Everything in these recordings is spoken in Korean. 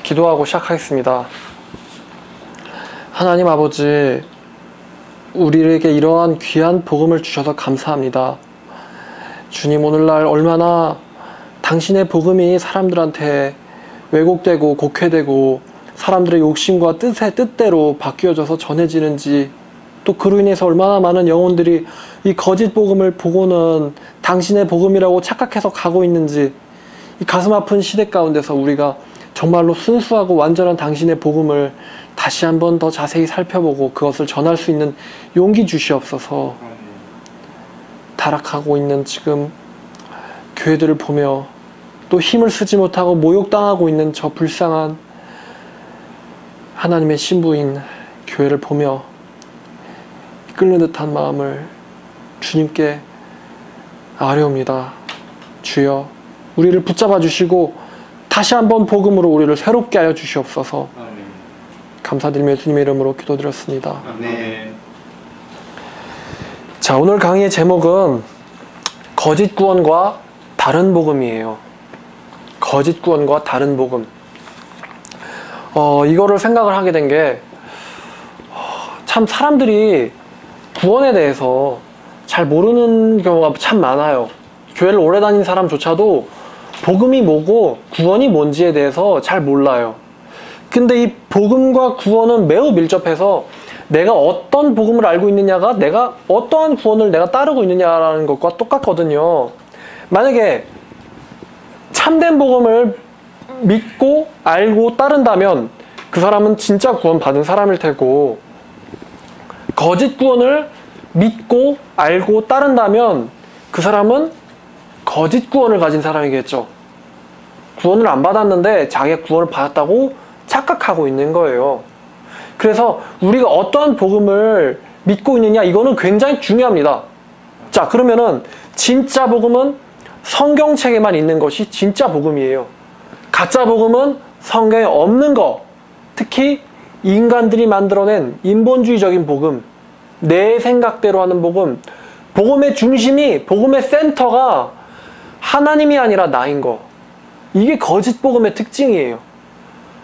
기도하고 시작하겠습니다. 하나님 아버지, 우리에게 이러한 귀한 복음을 주셔서 감사합니다. 주님, 오늘날 얼마나 당신의 복음이 사람들한테 왜곡되고 곡해되고 사람들의 욕심과 뜻대로 바뀌어져서 전해지는지, 또 그로 인해서 얼마나 많은 영혼들이 이 거짓 복음을 보고는 당신의 복음이라고 착각해서 가고 있는지, 이 가슴 아픈 시대 가운데서 우리가 정말로 순수하고 완전한 당신의 복음을 다시 한번 더 자세히 살펴보고 그것을 전할 수 있는 용기 주시옵소서. 타락하고 있는 지금 교회들을 보며 또 힘을 쓰지 못하고 모욕당하고 있는 저 불쌍한 하나님의 신부인 교회를 보며 끓는 듯한 마음을 주님께 아뢰옵니다. 주여, 우리를 붙잡아 주시고 다시 한번 복음으로 우리를 새롭게 하여 주시옵소서. 감사드리며 예수님의 이름으로 기도드렸습니다. 아멘. 자, 오늘 강의의 제목은 거짓 구원과 다른 복음이에요. 거짓 구원과 다른 복음. 이거를 생각을 하게 된 게, 참 사람들이 구원에 대해서 잘 모르는 경우가 참 많아요. 교회를 오래 다닌 사람조차도 복음이 뭐고 구원이 뭔지에 대해서 잘 몰라요. 근데 이 복음과 구원은 매우 밀접해서 내가 어떤 복음을 알고 있느냐가 내가 어떠한 구원을 내가 따르고 있느냐라는 것과 똑같거든요. 만약에 참된 복음을 믿고 알고 따른다면 그 사람은 진짜 구원 받은 사람일 테고, 거짓 구원을 믿고 알고 따른다면 그 사람은 거짓 구원을 가진 사람이겠죠. 구원을 안 받았는데 자기가 구원을 받았다고 착각하고 있는 거예요. 그래서 우리가 어떠한 복음을 믿고 있느냐, 이거는 굉장히 중요합니다. 자, 그러면은 진짜 복음은 성경책에만 있는 것이 진짜 복음이에요. 가짜 복음은 성경에 없는 거, 특히 인간들이 만들어낸 인본주의적인 복음, 내 생각대로 하는 복음, 복음의 중심이, 복음의 센터가 하나님이 아니라 나인 거, 이게 거짓 복음의 특징이에요.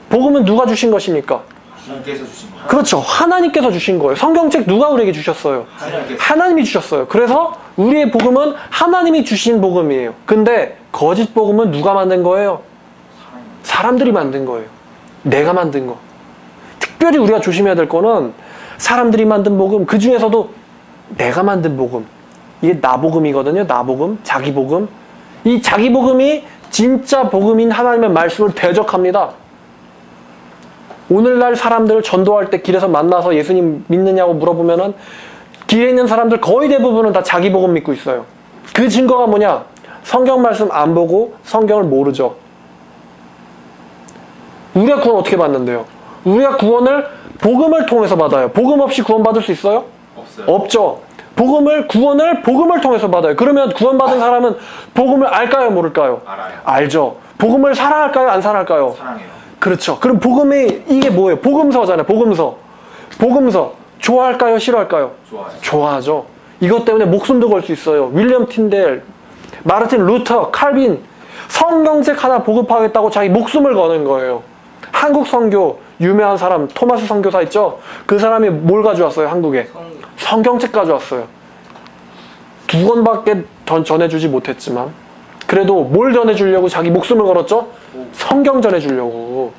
복음은 누가 주신 것입니까? 하나님께서 주신 거예요. 그렇죠. 하나님께서 주신 거예요. 성경책 누가 우리에게 주셨어요? 하나님이 주셨어요. 그래서 우리의 복음은 하나님이 주신 복음이에요. 근데 거짓 복음은 누가 만든 거예요? 사람들이 만든 거예요. 내가 만든 거. 특별히 우리가 조심해야 될 거는 사람들이 만든 복음, 그 중에서도 내가 만든 복음. 이게 나 복음이거든요. 나 복음, 자기 복음. 이 자기 복음이 진짜 복음인 하나님의 말씀을 대적합니다. 오늘날 사람들을 전도할 때 길에서 만나서 예수님 믿느냐고 물어보면은 길에 있는 사람들 거의 대부분은 다 자기 복음 믿고 있어요. 그 증거가 뭐냐? 성경 말씀 안 보고 성경을 모르죠. 우리가 구원 어떻게 받는데요? 우리가 구원을 복음을 통해서 받아요. 복음 없이 구원 받을 수 있어요? 없어요. 없죠. 구원을 복음을 통해서 받아요. 그러면 구원받은 사람은 복음을 알까요? 모를까요? 알아요. 알죠. 복음을 사랑할까요? 안 사랑할까요? 사랑해요. 그렇죠. 그럼 복음이 이게 뭐예요? 복음서잖아요. 복음서. 좋아할까요? 싫어할까요? 좋아요. 좋아하죠. 이것 때문에 목숨도 걸 수 있어요. 윌리엄 틴델, 마르틴 루터, 칼빈, 성경책 하나 보급하겠다고 자기 목숨을 거는 거예요. 한국 선교 유명한 사람 토마스 선교사 있죠? 그 사람이 뭘 가져왔어요? 한국에? 성경책 가져왔어요. 2권밖에 전해주지 못했지만 그래도 뭘 전해주려고 자기 목숨을 걸었죠? 성경 전해주려고.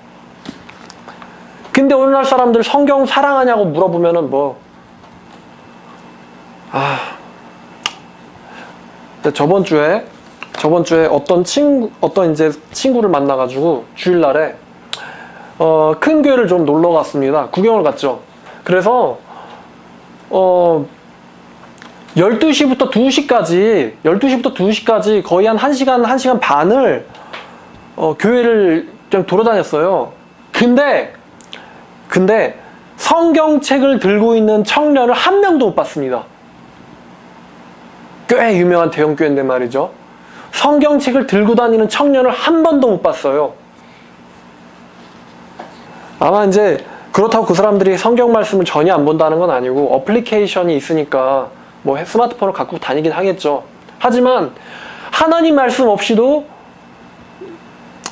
근데 오늘날 사람들 성경 사랑하냐고 물어보면은 저번 주에 어떤 이제 친구를 만나가지고 주일날에 큰 교회를 좀 놀러 갔습니다. 구경을 갔죠. 그래서 12시부터 2시까지 거의 한 1시간 반을 교회를 좀 돌아다녔어요. 근데 성경책을 들고 있는 청년을 한 명도 못 봤습니다. 꽤 유명한 대형교회인데 말이죠. 성경책을 들고 다니는 청년을 한 번도 못 봤어요. 아마 이제 그렇다고 그 사람들이 성경 말씀을 전혀 안 본다는 건 아니고 어플리케이션이 있으니까 뭐 스마트폰을 갖고 다니긴 하겠죠. 하지만 하나님 말씀 없이도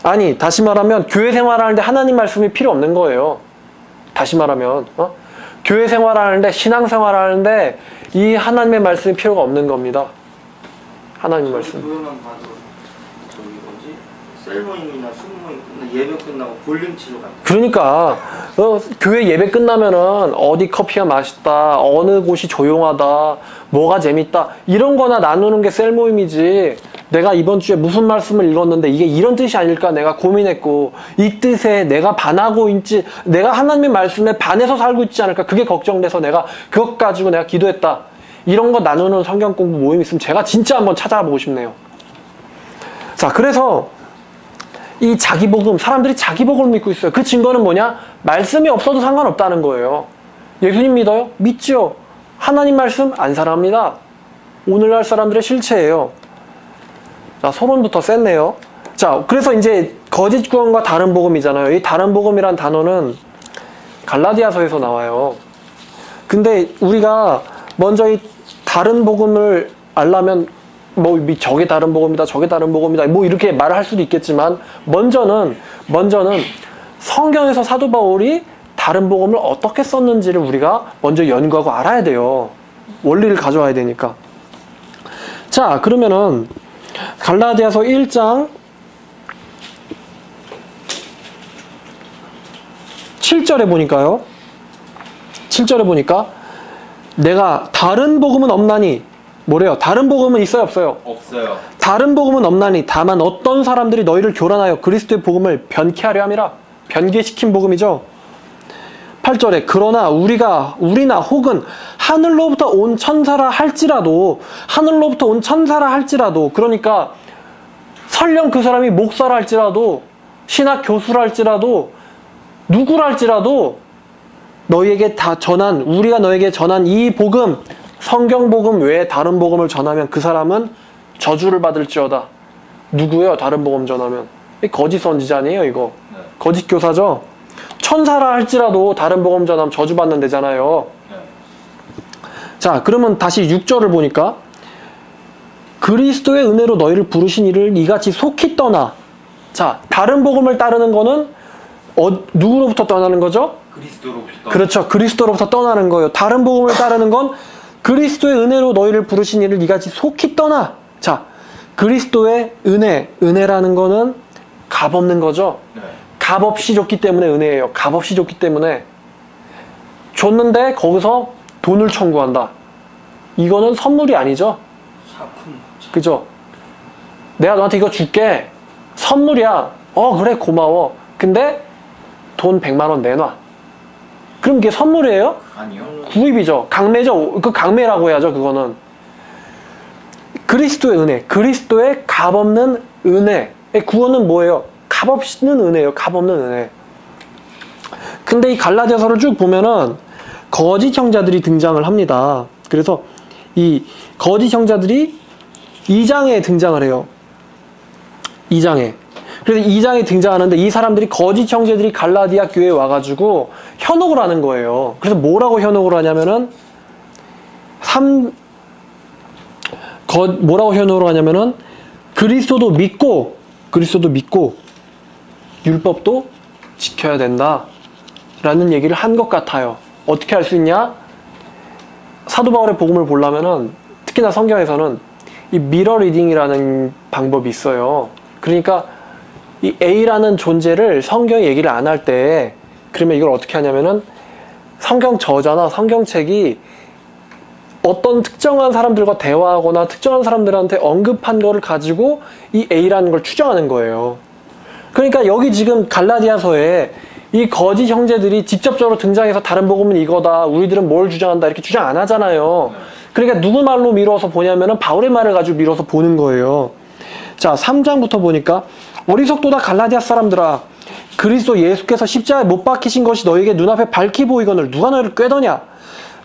아니, 다시 말하면 교회 생활하는데 하나님 말씀이 필요 없는 거예요. 다시 말하면 교회 생활하는데, 신앙생활하는데 이 하나님의 말씀이 필요가 없는 겁니다. 하나님 말씀. 교회만 봐도 저기 뭐지? 셀모임이나 순모임 끝나 예배 끝나고 볼링 치러 간다. 그러니까 교회 예배 끝나면은 어디 커피가 맛있다, 어느 곳이 조용하다, 뭐가 재밌다 이런 거나 나누는 게 셀모임이지. 내가 이번 주에 무슨 말씀을 읽었는데 이게 이런 뜻이 아닐까 내가 고민했고 이 뜻에 내가 반하고 있지, 내가 하나님의 말씀에 반해서 살고 있지 않을까 그게 걱정돼서 내가 그것 가지고 내가 기도했다. 이런 거 나누는 성경 공부 모임 있으면 제가 진짜 한번 찾아보고 싶네요. 자, 그래서 이 자기복음, 사람들이 자기복음을 믿고 있어요. 그 증거는 뭐냐? 말씀이 없어도 상관없다는 거예요. 예수님 믿어요? 믿죠. 하나님 말씀 안 사랑합니다. 오늘날 사람들의 실체예요. 자, 서론부터 셌네요. 자, 그래서 이제 거짓 구원과 다른 복음이잖아요. 이 다른 복음이란 단어는 갈라디아서에서 나와요. 근데 우리가 먼저 이 다른 복음을 알려면 뭐 저게 다른 복음이다, 저게 다른 복음이다, 뭐 이렇게 말을 할 수도 있겠지만 먼저는 성경에서 사도 바울이 다른 복음을 어떻게 썼는지를 우리가 먼저 연구하고 알아야 돼요. 원리를 가져와야 되니까. 자, 그러면은 갈라디아서 1장 7절에 보니까요. 7절에 보니까 내가 다른 복음은 없나니, 뭐래요? 다른 복음은 있어요, 없어요? 없어요. 다른 복음은 없나니 다만 어떤 사람들이 너희를 교란하여 그리스도의 복음을 변케하려 함이라. 변개시킨 복음이죠. 8절에 그러나 우리나 혹은 하늘로부터 온 천사라 할지라도, 하늘로부터 온 천사라 할지라도, 그러니까 설령 그 사람이 목사라 할지라도, 신학 교수라 할지라도, 누구라 할지라도 너희에게 다 전한, 우리가 너에게 전한 이 복음, 성경 복음 외에 다른 복음을 전하면 그 사람은 저주를 받을지어다. 누구예요? 다른 복음 전하면 거짓 선지자니에요, 이거. 네. 거짓 교사죠. 천사라 할지라도 다른 복음 전하면 저주받는 데잖아요. 네. 자, 그러면 다시 6절을 보니까 그리스도의 은혜로 너희를 부르신 이를 이같이 속히 떠나. 자, 다른 복음을 따르는 거는 누구로부터 떠나는 거죠? 그리스도로부터. 그렇죠. 그리스도로부터 떠나는 거예요. 다른 복음을 따르는 건 그리스도의 은혜로 너희를 부르신 이를 이같이 속히 떠나. 자, 그리스도의 은혜라는 거는 값 없는 거죠. 네. 값 없이 줬기 때문에 은혜예요. 값 없이 줬기 때문에. 줬는데 거기서 돈을 청구한다. 이거는 선물이 아니죠. 사품. 그죠? 내가 너한테 이거 줄게. 선물이야. 그래, 고마워. 근데 돈 100만 원 내놔. 그럼 이게 선물이에요? 아니요. 구입이죠. 강매죠. 그 강매라고 해야죠, 그거는. 그리스도의 은혜, 그리스도의 값없는 은혜. 구원은 뭐예요? 값없는 은혜예요. 값없는 은혜. 근데 이 갈라디아서를 쭉 보면은 거짓 형제들이 등장을 합니다. 그래서 이 거짓 형제들이 2장에 등장을 해요. 2장에. 그래서 2장에 등장하는데 이 사람들이 거짓 형제들이 갈라디아 교회에 와가지고 현혹을 하는 거예요. 그래서 뭐라고 현혹을 하냐면은 뭐라고 현혹을 하냐면은 그리스도도 믿고 율법도 지켜야 된다 라는 얘기를 한 것 같아요. 어떻게 할 수 있냐? 사도 바울의 복음을 보려면은 특히나 성경에서는 이 미러 리딩이라는 방법이 있어요. 그러니까 이 A라는 존재를 성경이 얘기를 안 할 때, 그러면 이걸 어떻게 하냐면은 성경 저자나 성경책이 어떤 특정한 사람들과 대화하거나 특정한 사람들한테 언급한 거를 가지고 이 A라는 걸 추정하는 거예요. 그러니까 여기 지금 갈라디아서에 이 거짓 형제들이 직접적으로 등장해서 다른 복음은 이거다, 우리들은 뭘 주장한다 이렇게 주장 안 하잖아요. 그러니까 누구 말로 미뤄서 보냐면은 바울의 말을 가지고 미뤄서 보는 거예요. 자, 3장부터 보니까 어리석도다 갈라디아 사람들아, 그리스도 예수께서 십자가에 못 박히신 것이 너희에게 눈앞에 밝히 보이거늘 누가 너희를 꾀더냐?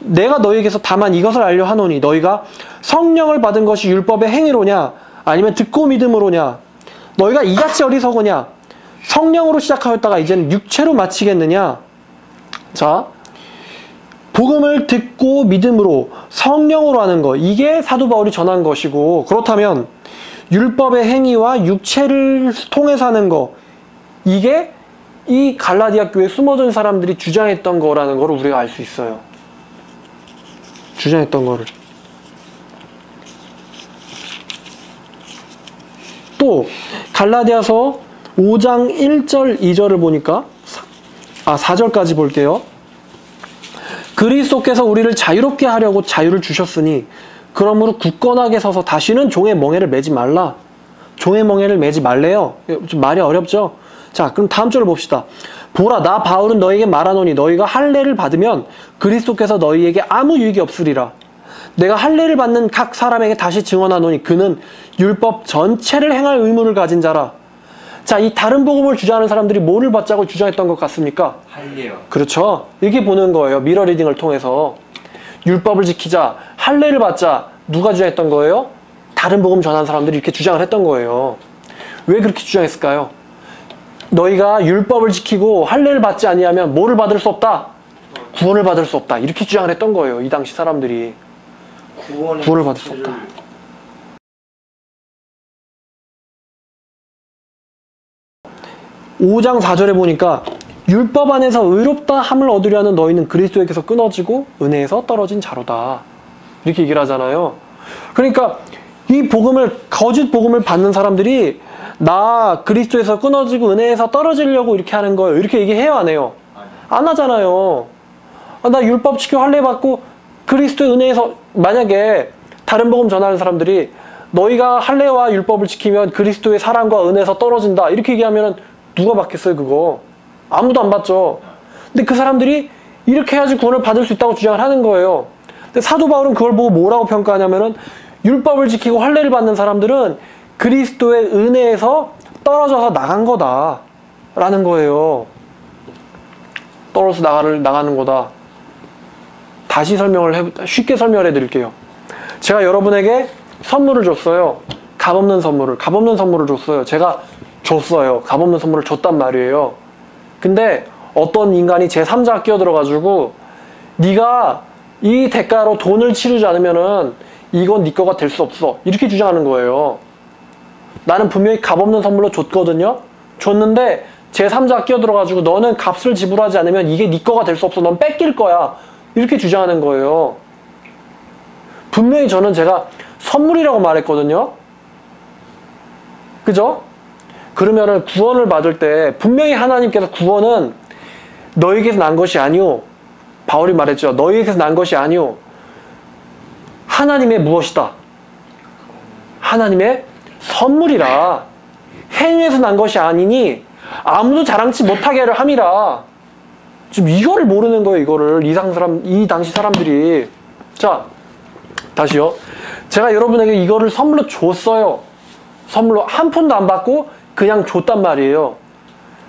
내가 너희에게서 다만 이것을 알려 하노니 너희가 성령을 받은 것이 율법의 행위로냐 아니면 듣고 믿음으로냐? 너희가 이같이 어리석으냐? 성령으로 시작하였다가 이제는 육체로 마치겠느냐? 자, 복음을 듣고 믿음으로 성령으로 하는 거, 이게 사도 바울이 전한 것이고, 그렇다면 율법의 행위와 육체를 통해서 하는 거, 이게 이 갈라디아 교회에 숨어든 사람들이 주장했던 거라는 걸 우리가 알 수 있어요. 주장했던 거를. 또 갈라디아서 5장 1절 2절을 보니까 4절까지 볼게요. 그리스도께서 우리를 자유롭게 하려고 자유를 주셨으니 그러므로 굳건하게 서서 다시는 종의 멍에를 매지 말라. 종의 멍에를 매지 말래요. 좀 말이 어렵죠? 자, 그럼 다음 절을 봅시다. 보라, 나 바울은 너희에게 말하노니 너희가 할례를 받으면 그리스도께서 너희에게 아무 유익이 없으리라. 내가 할례를 받는 각 사람에게 다시 증언하노니 그는 율법 전체를 행할 의무를 가진 자라. 자, 이 다른 복음을 주장하는 사람들이 뭐를 받자고 주장했던 것 같습니까? 할례요. 그렇죠. 이렇게 보는 거예요. 미러 리딩을 통해서. 율법을 지키자, 할례를 받자. 누가 주장했던 거예요? 다른 복음 전하는 사람들이 이렇게 주장을 했던 거예요. 왜 그렇게 주장했을까요? 너희가 율법을 지키고 할례를 받지 아니하면 뭐를 받을 수 없다? 구원을 받을 수 없다. 이렇게 주장을 했던 거예요. 이 당시 사람들이. 구원을 받을 수 없다. 5장 4절에 보니까 율법 안에서 의롭다 함을 얻으려 하는 너희는 그리스도에게서 끊어지고 은혜에서 떨어진 자로다. 이렇게 얘기를 하잖아요. 그러니까 이 복음을, 거짓 복음을 받는 사람들이 나 그리스도에서 끊어지고 은혜에서 떨어지려고 이렇게 하는 거예요. 이렇게 얘기해요, 안 해요? 안 하잖아요. 나 율법 지키고 할례 받고 그리스도의 은혜에서, 만약에 다른 복음 전하는 사람들이 너희가 할례와 율법을 지키면 그리스도의 사랑과 은혜에서 떨어진다 이렇게 얘기하면 누가 받겠어요, 그거? 아무도 안 받죠. 근데 그 사람들이 이렇게 해야지 구원을 받을 수 있다고 주장을 하는 거예요. 근데 사도 바울은 그걸 보고 뭐라고 평가하냐면은 율법을 지키고 할례를 받는 사람들은 그리스도의 은혜에서 떨어져서 나간 거다 라는 거예요. 떨어져서 나가는 거다. 다시 쉽게 설명을 해드릴게요. 제가 여러분에게 선물을 줬어요. 값없는 선물을 줬어요. 제가 줬어요. 값없는 선물을 줬단 말이에요. 근데 어떤 인간이 제3자가 끼어들어가지고 네가 이 대가로 돈을 치르지 않으면은 이건 네 거가 될 수 없어. 이렇게 주장하는 거예요. 나는 분명히 값없는 선물로 줬거든요. 줬는데 제3자가 끼어들어가지고 너는 값을 지불하지 않으면 이게 네 거가 될 수 없어. 넌 뺏길 거야. 이렇게 주장하는 거예요. 분명히 저는 제가 선물이라고 말했거든요. 그죠? 그러면은 구원을 받을 때 분명히 하나님께서 구원은 너희에게서 난 것이 아니오. 바울이 말했죠. 너희에게서 난 것이 아니오. 하나님의 무엇이다? 하나님의 선물이라. 행위에서 난 것이 아니니 아무도 자랑치 못하게 하려 함이라. 지금 이거를 모르는 거예요. 이거를 이 당시 사람들이. 자, 다시요. 제가 여러분에게 이거를 선물로 줬어요. 선물로 한 푼도 안 받고 그냥 줬단 말이에요.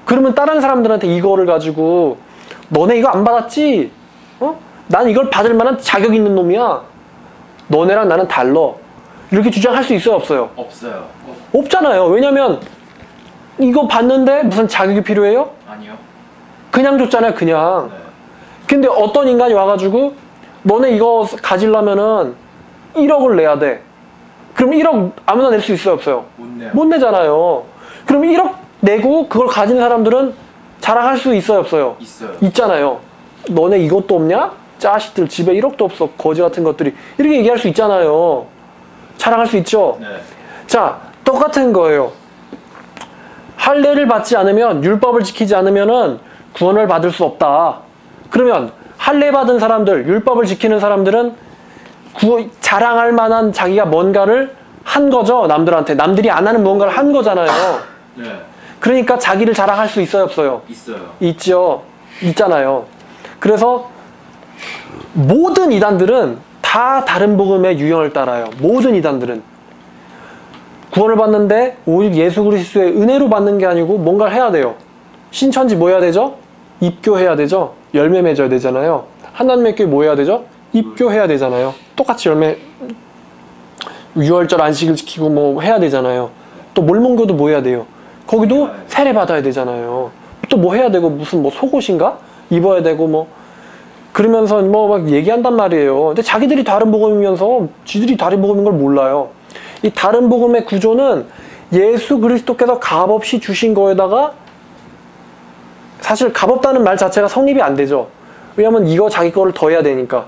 그러면 다른 사람들한테 이거를 가지고 너네 이거 안 받았지? 난 이걸 받을 만한 자격 있는 놈이야. 너네랑 나는 달러. 이렇게 주장할 수 있어요, 없어요? 없어요. 없잖아요. 왜냐면 이거 받는데 무슨 자격이 필요해요? 아니요. 그냥 줬잖아요, 그냥. 네. 근데 어떤 인간이 와가지고 너네 이거 가지려면은 1억을 내야 돼. 그럼 1억 아무나 낼 수 있어요, 없어요? 못 내요. 못 내잖아요. 그럼 1억 내고 그걸 가진 사람들은 자랑할 수 있어요, 없어요? 있어요. 있잖아요. 너네 이것도 없냐? 자식들 집에 1억도 없어. 거지 같은 것들이. 이렇게 얘기할 수 있잖아요. 자랑할 수 있죠? 네. 자, 똑같은 거예요. 할례를 받지 않으면, 율법을 지키지 않으면은 구원을 받을 수 없다. 그러면 할례 받은 사람들, 율법을 지키는 사람들은 자랑할 만한 자기가 뭔가를 한 거죠. 남들한테. 남들이 안 하는 무언가를 한 거잖아요. 네. 그러니까 자기를 자랑할 수 있어요, 없어요? 있어요. 있죠. 있잖아요. 그래서 모든 이단들은 다 다른 복음의 유형을 따라요. 모든 이단들은. 구원을 받는데 오직 예수 그리스도의 은혜로 받는 게 아니고 뭔가를 해야 돼요. 신천지 뭐 해야 되죠? 입교해야 되죠? 열매 맺어야 되잖아요. 하나님의 교회 뭐 해야 되죠? 입교해야 되잖아요. 똑같이 유월절 안식을 지키고 뭐 해야 되잖아요. 또 몰몬교도 뭐 해야 돼요? 거기도 세례 받아야 되잖아요. 또 뭐 해야 되고 무슨 뭐 속옷인가? 입어야 되고 뭐 그러면서 뭐 막 얘기한단 말이에요. 근데 자기들이 다른 복음이면서 지들이 다른 복음인 걸 몰라요. 이 다른 복음의 구조는 예수 그리스도께서 값없이 주신 거에다가 사실 값없다는 말 자체가 성립이 안 되죠. 왜냐면 이거 자기 거를 더해야 되니까.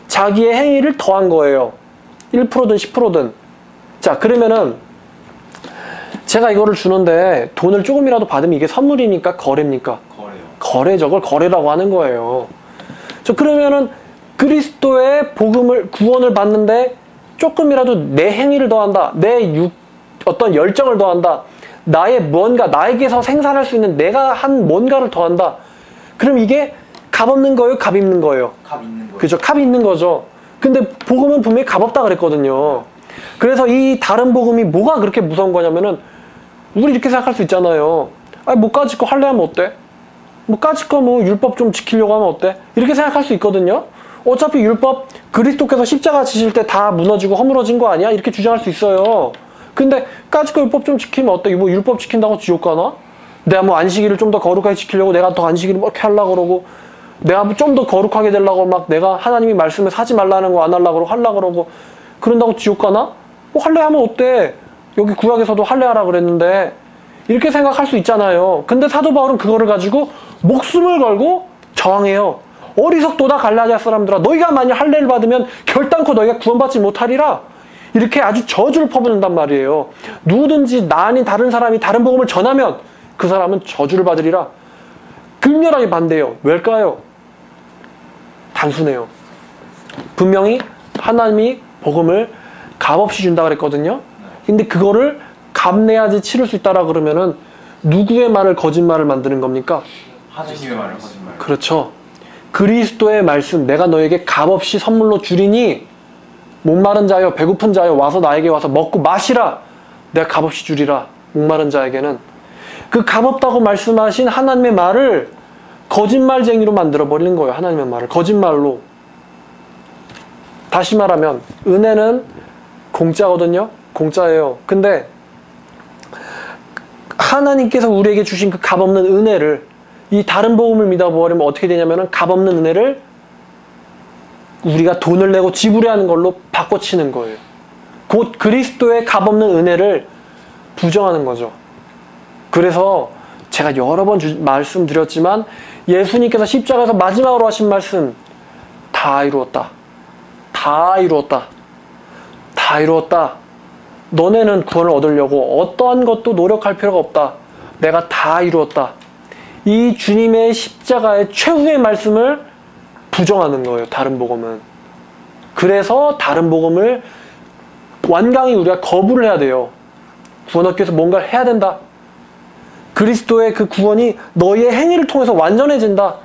자기의 행위를 더한 거예요. 1%든 10%든. 자, 그러면은 제가 이거를 주는데 돈을 조금이라도 받으면 이게 선물이니까 거래입니까? 거래요. 거래죠. 그걸 거래라고 하는 거예요. 그러면은 그리스도의 복음을, 구원을 받는데 조금이라도 내 행위를 더한다. 어떤 열정을 더한다. 나의 무언가, 나에게서 생산할 수 있는 내가 한 뭔가를 더한다. 그럼 이게 값 없는 거예요? 값 있는 거예요? 값 있는 거예요. 그죠? 값이 있는 거죠. 근데 복음은 분명히 값 없다 그랬거든요. 그래서 이 다른 복음이 뭐가 그렇게 무서운 거냐면은 우리 이렇게 생각할 수 있잖아요. 아니, 뭐 까짓 거 할래하면 어때? 뭐 까짓 거 뭐 율법 좀 지키려고 하면 어때? 이렇게 생각할 수 있거든요. 어차피 율법 그리스도께서 십자가 지실 때 다 무너지고 허물어진 거 아니야? 이렇게 주장할 수 있어요. 근데 까짓 거 율법 좀 지키면 어때? 뭐 율법 지킨다고 지옥 가나? 내가 뭐 안식일을 좀 더 거룩하게 지키려고 내가 더 안식일을 뭐 이렇게 하려고 그러고 내가 좀 더 거룩하게 되려고 막 내가 하나님이 말씀을 사지 말라는 거 안 하려고 그러고 하려고 그러고 그런다고 지옥 가나? 뭐 할래 하면 어때? 여기 구약에서도 할래 하라 그랬는데 이렇게 생각할 수 있잖아요. 근데 사도 바울은 그거를 가지고 목숨을 걸고 저항해요. 어리석도다 갈라디아 사람들아, 너희가 만약 할례를 받으면 결단코 너희가 구원받지 못하리라. 이렇게 아주 저주를 퍼붓는단 말이에요. 누구든지 나 아닌 다른 사람이 다른 복음을 전하면 그 사람은 저주를 받으리라. 극렬하게 반대해요. 왜일까요? 단순해요. 분명히 하나님이 복음을 값없이 준다 그랬거든요. 근데 그거를 값 내야지 치를 수 있다라 그러면은 누구의 말을 거짓말을 만드는 겁니까? 하나님의 말을 거짓말. 그렇죠. 그리스도의 말씀, 내가 너에게 값없이 선물로 주리니 목마른 자여 배고픈 자여 와서 나에게 와서 먹고 마시라. 내가 값없이 주리라. 목마른 자에게는. 그 값없다고 말씀하신 하나님의 말을 거짓말쟁이로 만들어버리는 거예요. 하나님의 말을 거짓말로. 다시 말하면 은혜는 공짜거든요. 공짜예요. 근데 하나님께서 우리에게 주신 그 값없는 은혜를 이 다른 복음을 믿어버리면 어떻게 되냐면 값없는 은혜를 우리가 돈을 내고 지불해야 하는 걸로 바꿔치는 거예요. 곧 그리스도의 값없는 은혜를 부정하는 거죠. 그래서 제가 여러 번 말씀드렸지만 예수님께서 십자가에서 마지막으로 하신 말씀, 다 이루었다. 다 이루었다. 다 이루었다. 너네는 구원을 얻으려고 어떠한 것도 노력할 필요가 없다. 내가 다 이루었다. 이 주님의 십자가의 최후의 말씀을 부정하는 거예요. 다른 복음은. 그래서 다른 복음을 완강히 우리가 거부를 해야 돼요. 구원 얻기 위해서 뭔가를 해야 된다. 그리스도의 그 구원이 너희의 행위를 통해서 완전해진다.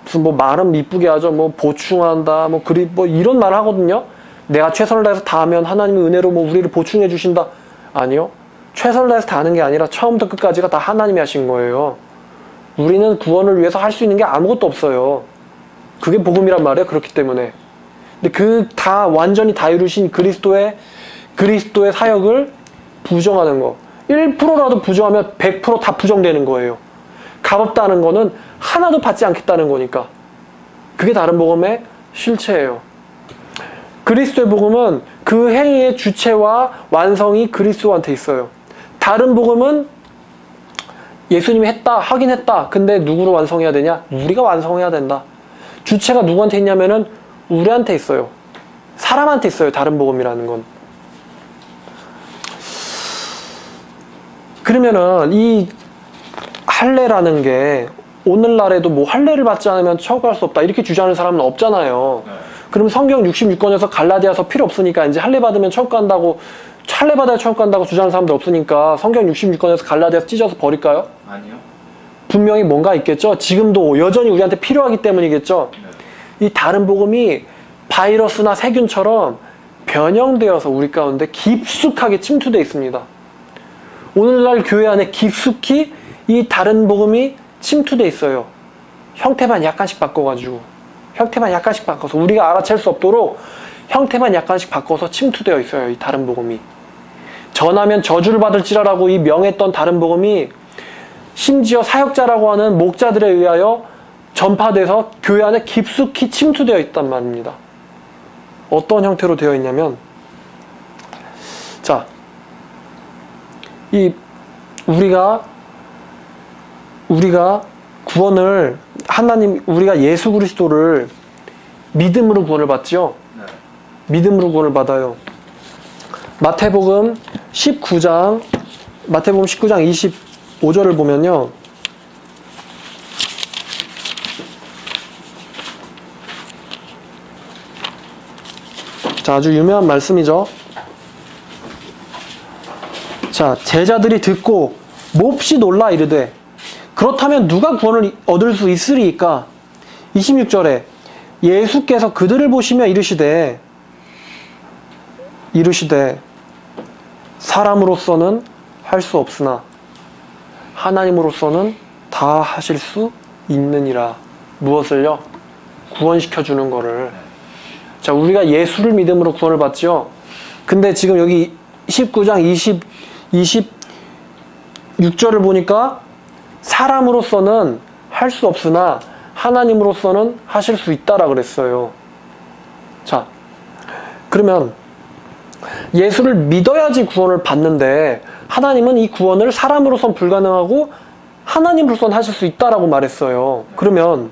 무슨 뭐 말은 이쁘게 하죠. 뭐 보충한다. 뭐 이런 말 하거든요. 내가 최선을 다해서 다 하면 하나님의 은혜로 뭐 우리를 보충해 주신다. 아니요. 최선을 다해서 다 하는 게 아니라 처음부터 끝까지가 다 하나님이 하신 거예요. 우리는 구원을 위해서 할 수 있는 게 아무것도 없어요. 그게 복음이란 말이에요. 그렇기 때문에. 근데 그 다 완전히 다 이루신 그리스도의 사역을 부정하는 거. 1%라도 부정하면 100% 다 부정되는 거예요. 값없다는 거는 하나도 받지 않겠다는 거니까. 그게 다른 복음의 실체예요. 그리스도의 복음은 그 행위의 주체와 완성이 그리스도한테 있어요. 다른 복음은 예수님이 했다, 하긴 했다. 근데 누구로 완성해야 되냐? 우리가 완성해야 된다. 주체가 누구한테 있냐면은 우리한테 있어요. 사람한테 있어요. 다른 복음이라는 건. 그러면은 이 할례라는 게 오늘날에도 뭐 할례를 받지 않으면 처벌할 수 없다. 이렇게 주장하는 사람은 없잖아요. 네. 그럼 성경 66권에서 갈라디아서 필요 없으니까 이제 할례 받으면 천국 간다고, 할례 받아야 천국 간다고 주장하는 사람들 없으니까 성경 66권에서 갈라디아서 찢어서 버릴까요? 아니요. 분명히 뭔가 있겠죠. 지금도 여전히 우리한테 필요하기 때문이겠죠. 네. 이 다른 복음이 바이러스나 세균처럼 변형되어서 우리 가운데 깊숙하게 침투되어 있습니다. 오늘날 교회 안에 깊숙이 이 다른 복음이 침투되어 있어요. 형태만 약간씩 바꿔가지고. 형태만 약간씩 바꿔서 우리가 알아챌 수 없도록 형태만 약간씩 바꿔서 침투되어 있어요. 이 다른 복음이. 전하면 저주를 받을지라라고 이 명했던 다른 복음이 심지어 사역자라고 하는 목자들에 의하여 전파돼서 교회 안에 깊숙이 침투되어 있단 말입니다. 어떤 형태로 되어 있냐면, 자, 우리가 구원을 하나님 우리가 예수 그리스도를 믿음으로 구원을 받지요. 네. 믿음으로 구원을 받아요. 마태복음 19장 25절을 보면요. 자, 아주 유명한 말씀이죠. 자, 제자들이 듣고 몹시 놀라 이르되 그렇다면 누가 구원을 얻을 수 있으리이까? 26절에 예수께서 그들을 보시며 이르시되 사람으로서는 할 수 없으나 하나님으로서는 다 하실 수 있느니라. 무엇을요? 구원시켜 주는 거를. 자, 우리가 예수를 믿음으로 구원을 받지요. 근데 지금 여기 19장 26절을 보니까 사람으로서는 할 수 없으나 하나님으로서는 하실 수 있다라 그랬어요. 자, 그러면 예수를 믿어야지 구원을 받는데 하나님은 이 구원을 사람으로선 불가능하고 하나님으로선 하실 수 있다라고 말했어요. 그러면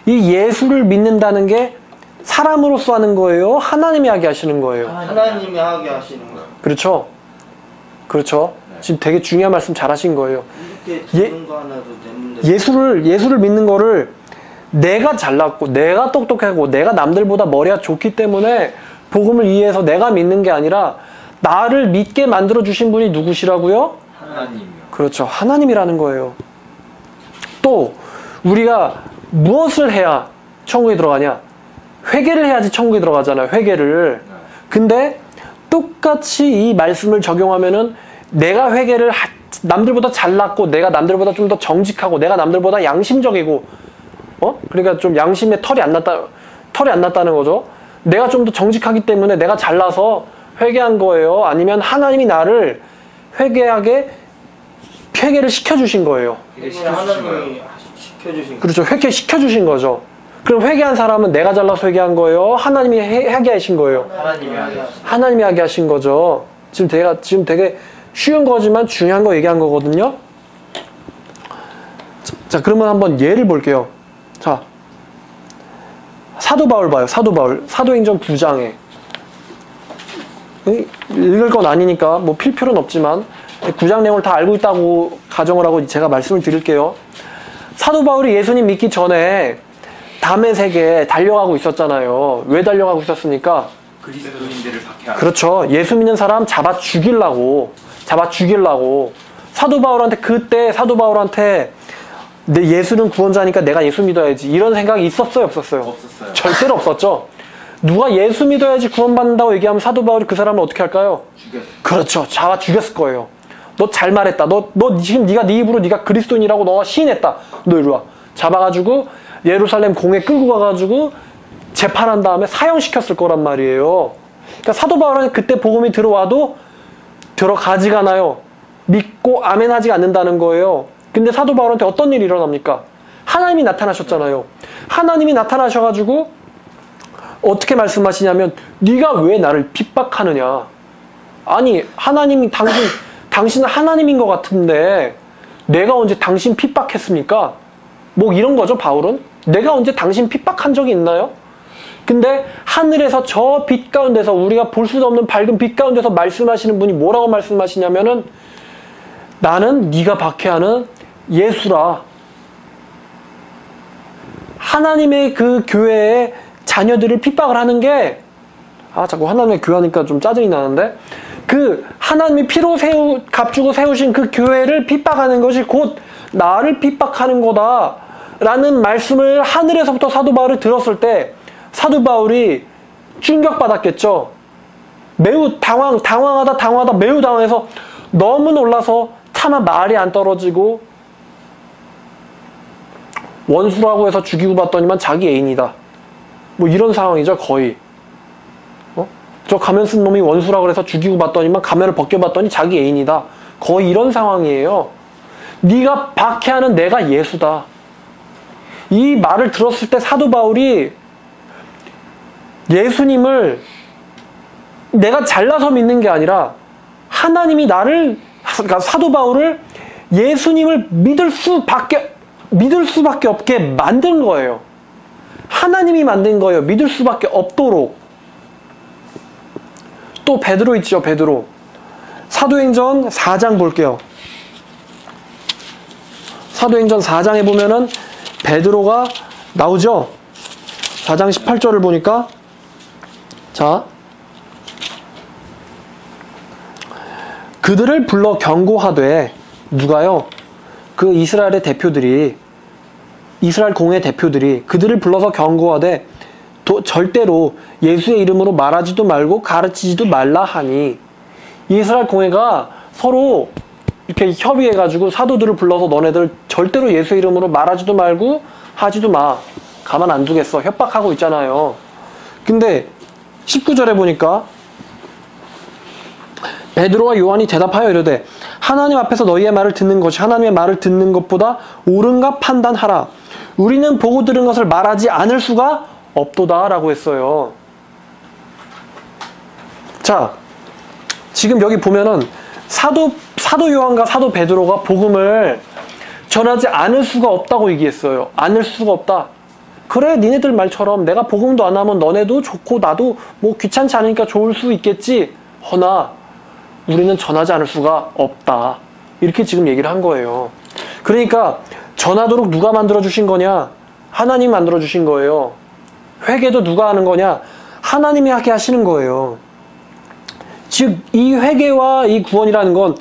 이 예수를 믿는다는 게 사람으로서 하는 거예요? 하나님이 하게 하시는 거예요? 하나님이 하게 하시는 거예요. 그렇죠? 그렇죠? 지금 되게 중요한 말씀 잘 하신 거예요. 이렇게 듣는 거 하나도 내 문제. 예수를 믿는 거를 내가 잘났고 내가 똑똑하고 내가 남들보다 머리가 좋기 때문에 복음을 이해해서 내가 믿는 게 아니라 나를 믿게 만들어 주신 분이 누구시라고요? 하나님이요. 그렇죠. 하나님이라는 거예요. 또 우리가 무엇을 해야 천국에 들어가냐? 회개를 해야지 천국에 들어가잖아요. 회개를. 근데 똑같이 이 말씀을 적용하면은 내가 회개를 남들보다 잘났고 내가 남들보다 좀 더 정직하고 내가 남들보다 양심적이고 그러니까 좀 양심에 털이 안 났다는 거죠. 내가 좀 더 정직하기 때문에 내가 잘나서 회개한 거예요? 아니면 하나님이 나를 회개를 시켜주신 거예요? 하나님이 시켜주신 거예요. 그렇죠. 회개 시켜주신 거죠. 그럼 회개한 사람은 내가 잘나서 회개한 거예요? 하나님이 하게 하신 거예요? 하나님이 하게 하신 거죠. 지금 되게 쉬운 거지만 중요한 거 얘기한 거거든요. 자, 그러면 한번 예를 볼게요. 자, 사도 바울 봐요. 사도 바울. 사도행전 9장에. 읽을 건 아니니까 뭐 필 필요는 없지만 9장 내용을 다 알고 있다고 가정을 하고 제가 말씀을 드릴게요. 사도 바울이 예수님 믿기 전에 다메섹에 달려가고 있었잖아요. 왜 달려가고 있었습니까? 그리스도인들을 박해하는. 그렇죠. 예수 믿는 사람 잡아 죽이려고. 그때 사도 바울한테 내 예수는 구원자니까 내가 예수 믿어야지 이런 생각이 있었어요, 없었어요? 없었어요. 절대로 없었죠. 누가 예수 믿어야지 구원받는다고 얘기하면 사도 바울이 그 사람을 어떻게 할까요? 죽였어요. 그렇죠. 잡아 죽였을 거예요. 너 잘 말했다. 너 지금 네 입으로 네가 그리스도인이라고 너가 시인했다. 너 이리 와. 잡아가지고 예루살렘 공에 끌고 가가지고 재판한 다음에 사형시켰을 거란 말이에요. 그러니까 사도 바울은 그때 복음이 들어와도 들어가지가 않아요. 믿고 아멘하지 않는다는 거예요. 근데 사도 바울한테 어떤 일이 일어납니까? 하나님이 나타나셨잖아요. 하나님이 나타나셔가지고 어떻게 말씀하시냐면 네가 왜 나를 핍박하느냐. 아니 하나님이 당신은 하나님인 것 같은데 내가 언제 당신 핍박했습니까? 뭐 이런 거죠. 바울은 내가 언제 당신 핍박한 적이 있나요? 근데 하늘에서 저 빛 가운데서 우리가 볼 수도 없는 밝은 빛 가운데서 말씀하시는 분이 뭐라고 말씀하시냐면은 나는 네가 박해하는 예수라. 하나님의 그 교회의 자녀들을 핍박을 하는 게 자꾸 하나님의 교회하니까 좀 짜증이 나는데 그 하나님이 피로 값주고 세우신 그 교회를 핍박하는 것이 곧 나를 핍박하는 거다 라는 말씀을 하늘에서부터 사도 바울이 들었을 때 사도 바울이 충격받았겠죠. 매우 당황하다 매우 당황해서 너무 놀라서 차마 말이 안 떨어지고 원수라고 해서 죽이고 봤더니만 자기 애인이다. 뭐 이런 상황이죠. 거의. 저 가면 쓴 놈이 원수라고 해서 죽이고 봤더니만 가면을 벗겨봤더니 자기 애인이다. 거의 이런 상황이에요. 네가 박해하는 내가 예수다. 이 말을 들었을 때 사도 바울이 예수님을 내가 잘나서 믿는 게 아니라 하나님이 그러니까 사도 바울을 예수님을 믿을 수밖에 믿을 수밖에 없게 만든 거예요. 하나님이 만든 거예요. 믿을 수밖에 없도록. 또 베드로 있죠. 베드로. 사도행전 4장 볼게요. 사도행전 4장에 보면은 베드로가 나오죠. 4장 18절을 보니까 자, 그들을 불러 경고하되, 누가요? 그 이스라엘의 대표들이, 이스라엘 공회 대표들이 그들을 불러서 경고하되 절대로 예수의 이름으로 말하지도 말고 가르치지도 말라 하니, 이스라엘 공회가 서로 이렇게 협의해가지고 사도들을 불러서 너네들 절대로 예수의 이름으로 말하지도 말고 하지도 마. 가만 안 두겠어. 협박하고 있잖아요. 근데 19절에 보니까 베드로와 요한이 대답하여 이르되 하나님 앞에서 너희의 말을 듣는 것이 하나님의 말을 듣는 것보다 옳은가 판단하라. 우리는 보고 들은 것을 말하지 않을 수가 없도다 라고 했어요. 자, 지금 여기 보면은 사도 요한과 사도 베드로가 복음을 전하지 않을 수가 없다고 얘기했어요. 않을 수가 없다. 그래, 니네들 말처럼 내가 복음도 안 하면 너네도 좋고 나도 뭐 귀찮지 않으니까 좋을 수 있겠지. 허나 우리는 전하지 않을 수가 없다. 이렇게 지금 얘기를 한 거예요. 그러니까 전하도록 누가 만들어주신 거냐? 하나님이 만들어주신 거예요. 회개도 누가 하는 거냐? 하나님이 하게 하시는 거예요. 즉, 이 회개와 이 구원이라는 건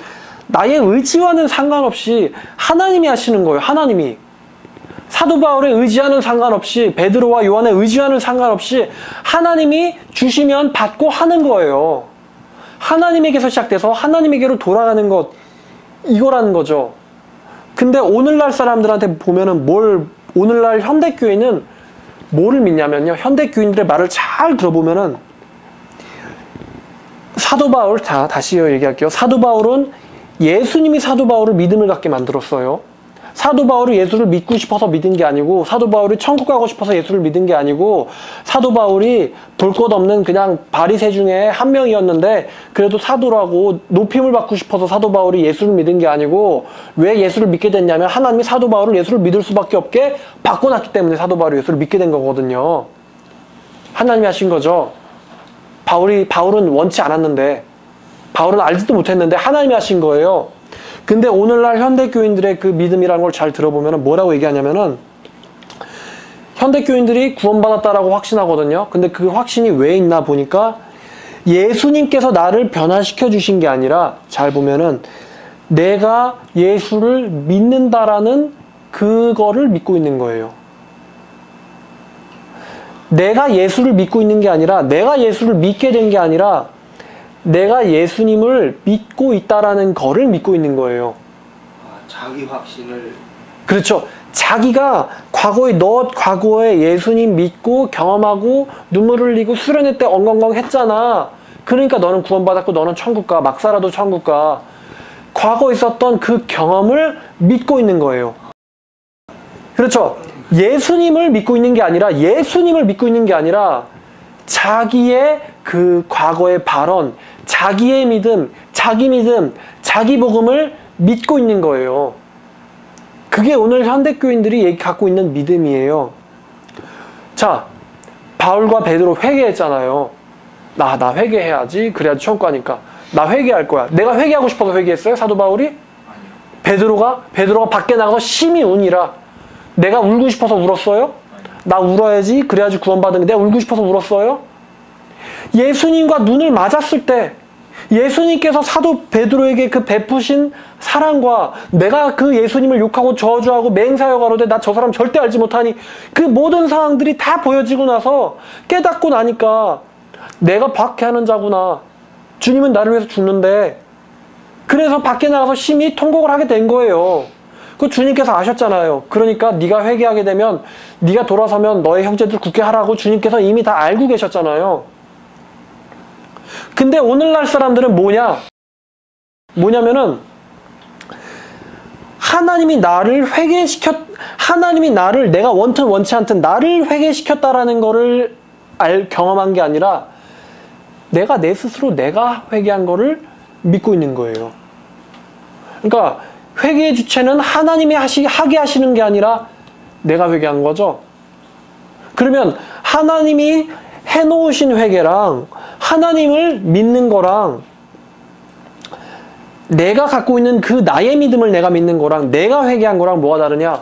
나의 의지와는 상관없이 하나님이 하시는 거예요. 하나님이. 사도 바울의 의지와는 상관없이, 베드로와 요한의 의지와는 상관없이 하나님이 주시면 받고 하는 거예요. 하나님에게서 시작돼서 하나님에게로 돌아가는 것, 이거라는 거죠. 근데 오늘날 사람들한테 보면은 오늘날 현대교회는 뭐를 믿냐면요. 현대교인들의 말을 잘 들어보면은 사도 바울, 다시 얘기할게요. 사도 바울은 예수님이 사도 바울을 믿음을 갖게 만들었어요. 사도 바울이 예수를 믿고 싶어서 믿은 게 아니고, 사도 바울이 천국 가고 싶어서 예수를 믿은 게 아니고, 사도 바울이 볼 것 없는 그냥 바리새 중에 한 명이었는데 그래도 사도라고 높임을 받고 싶어서 사도 바울이 예수를 믿은 게 아니고, 왜 예수를 믿게 됐냐면 하나님이 사도 바울을 예수를 믿을 수밖에 없게 바꿔놨기 때문에 사도 바울이 예수를 믿게 된 거거든요. 하나님이 하신 거죠. 바울은 원치 않았는데, 바울은 알지도 못했는데 하나님이 하신 거예요. 근데 오늘날 현대교인들의 그 믿음이라는 걸 잘 들어보면 뭐라고 얘기하냐면은, 현대교인들이 구원받았다라고 확신하거든요. 근데 그 확신이 왜 있나 보니까 예수님께서 나를 변화시켜 주신 게 아니라, 잘 보면은 내가 예수를 믿는다라는 그거를 믿고 있는 거예요. 내가 예수를 믿고 있는 게 아니라, 내가 예수를 믿게 된 게 아니라 내가 예수님을 믿고 있다라는 거를 믿고 있는 거예요. 자기 확신을. 그렇죠. 자기가 과거에 예수님 믿고 경험하고 눈물 흘리고 수련회 때 엉엉엉 했잖아. 그러니까 너는 구원받았고 너는 천국 가. 막 살아도 천국 가. 과거에 있었던 그 경험을 믿고 있는 거예요. 그렇죠. 예수님을 믿고 있는 게 아니라 자기의 그 과거의 발언, 자기의 믿음, 자기 복음을 믿고 있는 거예요. 그게 오늘 현대교인들이 갖고 있는 믿음이에요. 자, 바울과 베드로 회개했잖아요. 나 회개해야지. 그래야지 천국 가니까. 나 회개할 거야. 내가 회개하고 싶어서 회개했어요? 사도 바울이? 베드로가 밖에 나가서 심히 우니라. 내가 울고 싶어서 울었어요? 나 울어야지. 그래야지 구원받은 게. 내가 울고 싶어서 울었어요? 예수님과 눈을 맞았을 때 예수님께서 사도 베드로에게 그 베푸신 사랑과, 내가 그 예수님을 욕하고 저주하고 맹사여 가로되 나 저 사람 절대 알지 못하니, 그 모든 상황들이 다 보여지고 나서 깨닫고 나니까 내가 박해하는 자구나. 주님은 나를 위해서 죽는데. 그래서 밖에 나가서 심히 통곡을 하게 된 거예요. 그 주님께서 아셨잖아요. 그러니까 네가 회개하게 되면, 네가 돌아서면 너의 형제들 굳게 하라고 주님께서 이미 다 알고 계셨잖아요. 근데 오늘날 사람들은 뭐냐면은 하나님이 나를 내가 원튼 원치 않든 나를 회개시켰다라는 거를 경험한 게 아니라 내가 내 스스로 내가 회개한 거를 믿고 있는 거예요. 그러니까 회개의 주체는 하나님이 하게 하시는 게 아니라 내가 회개한 거죠. 그러면 하나님이 해놓으신 회개랑 하나님을 믿는 거랑 내가 갖고 있는 그 나의 믿음을 내가 믿는 거랑 내가 회개한 거랑 뭐가 다르냐?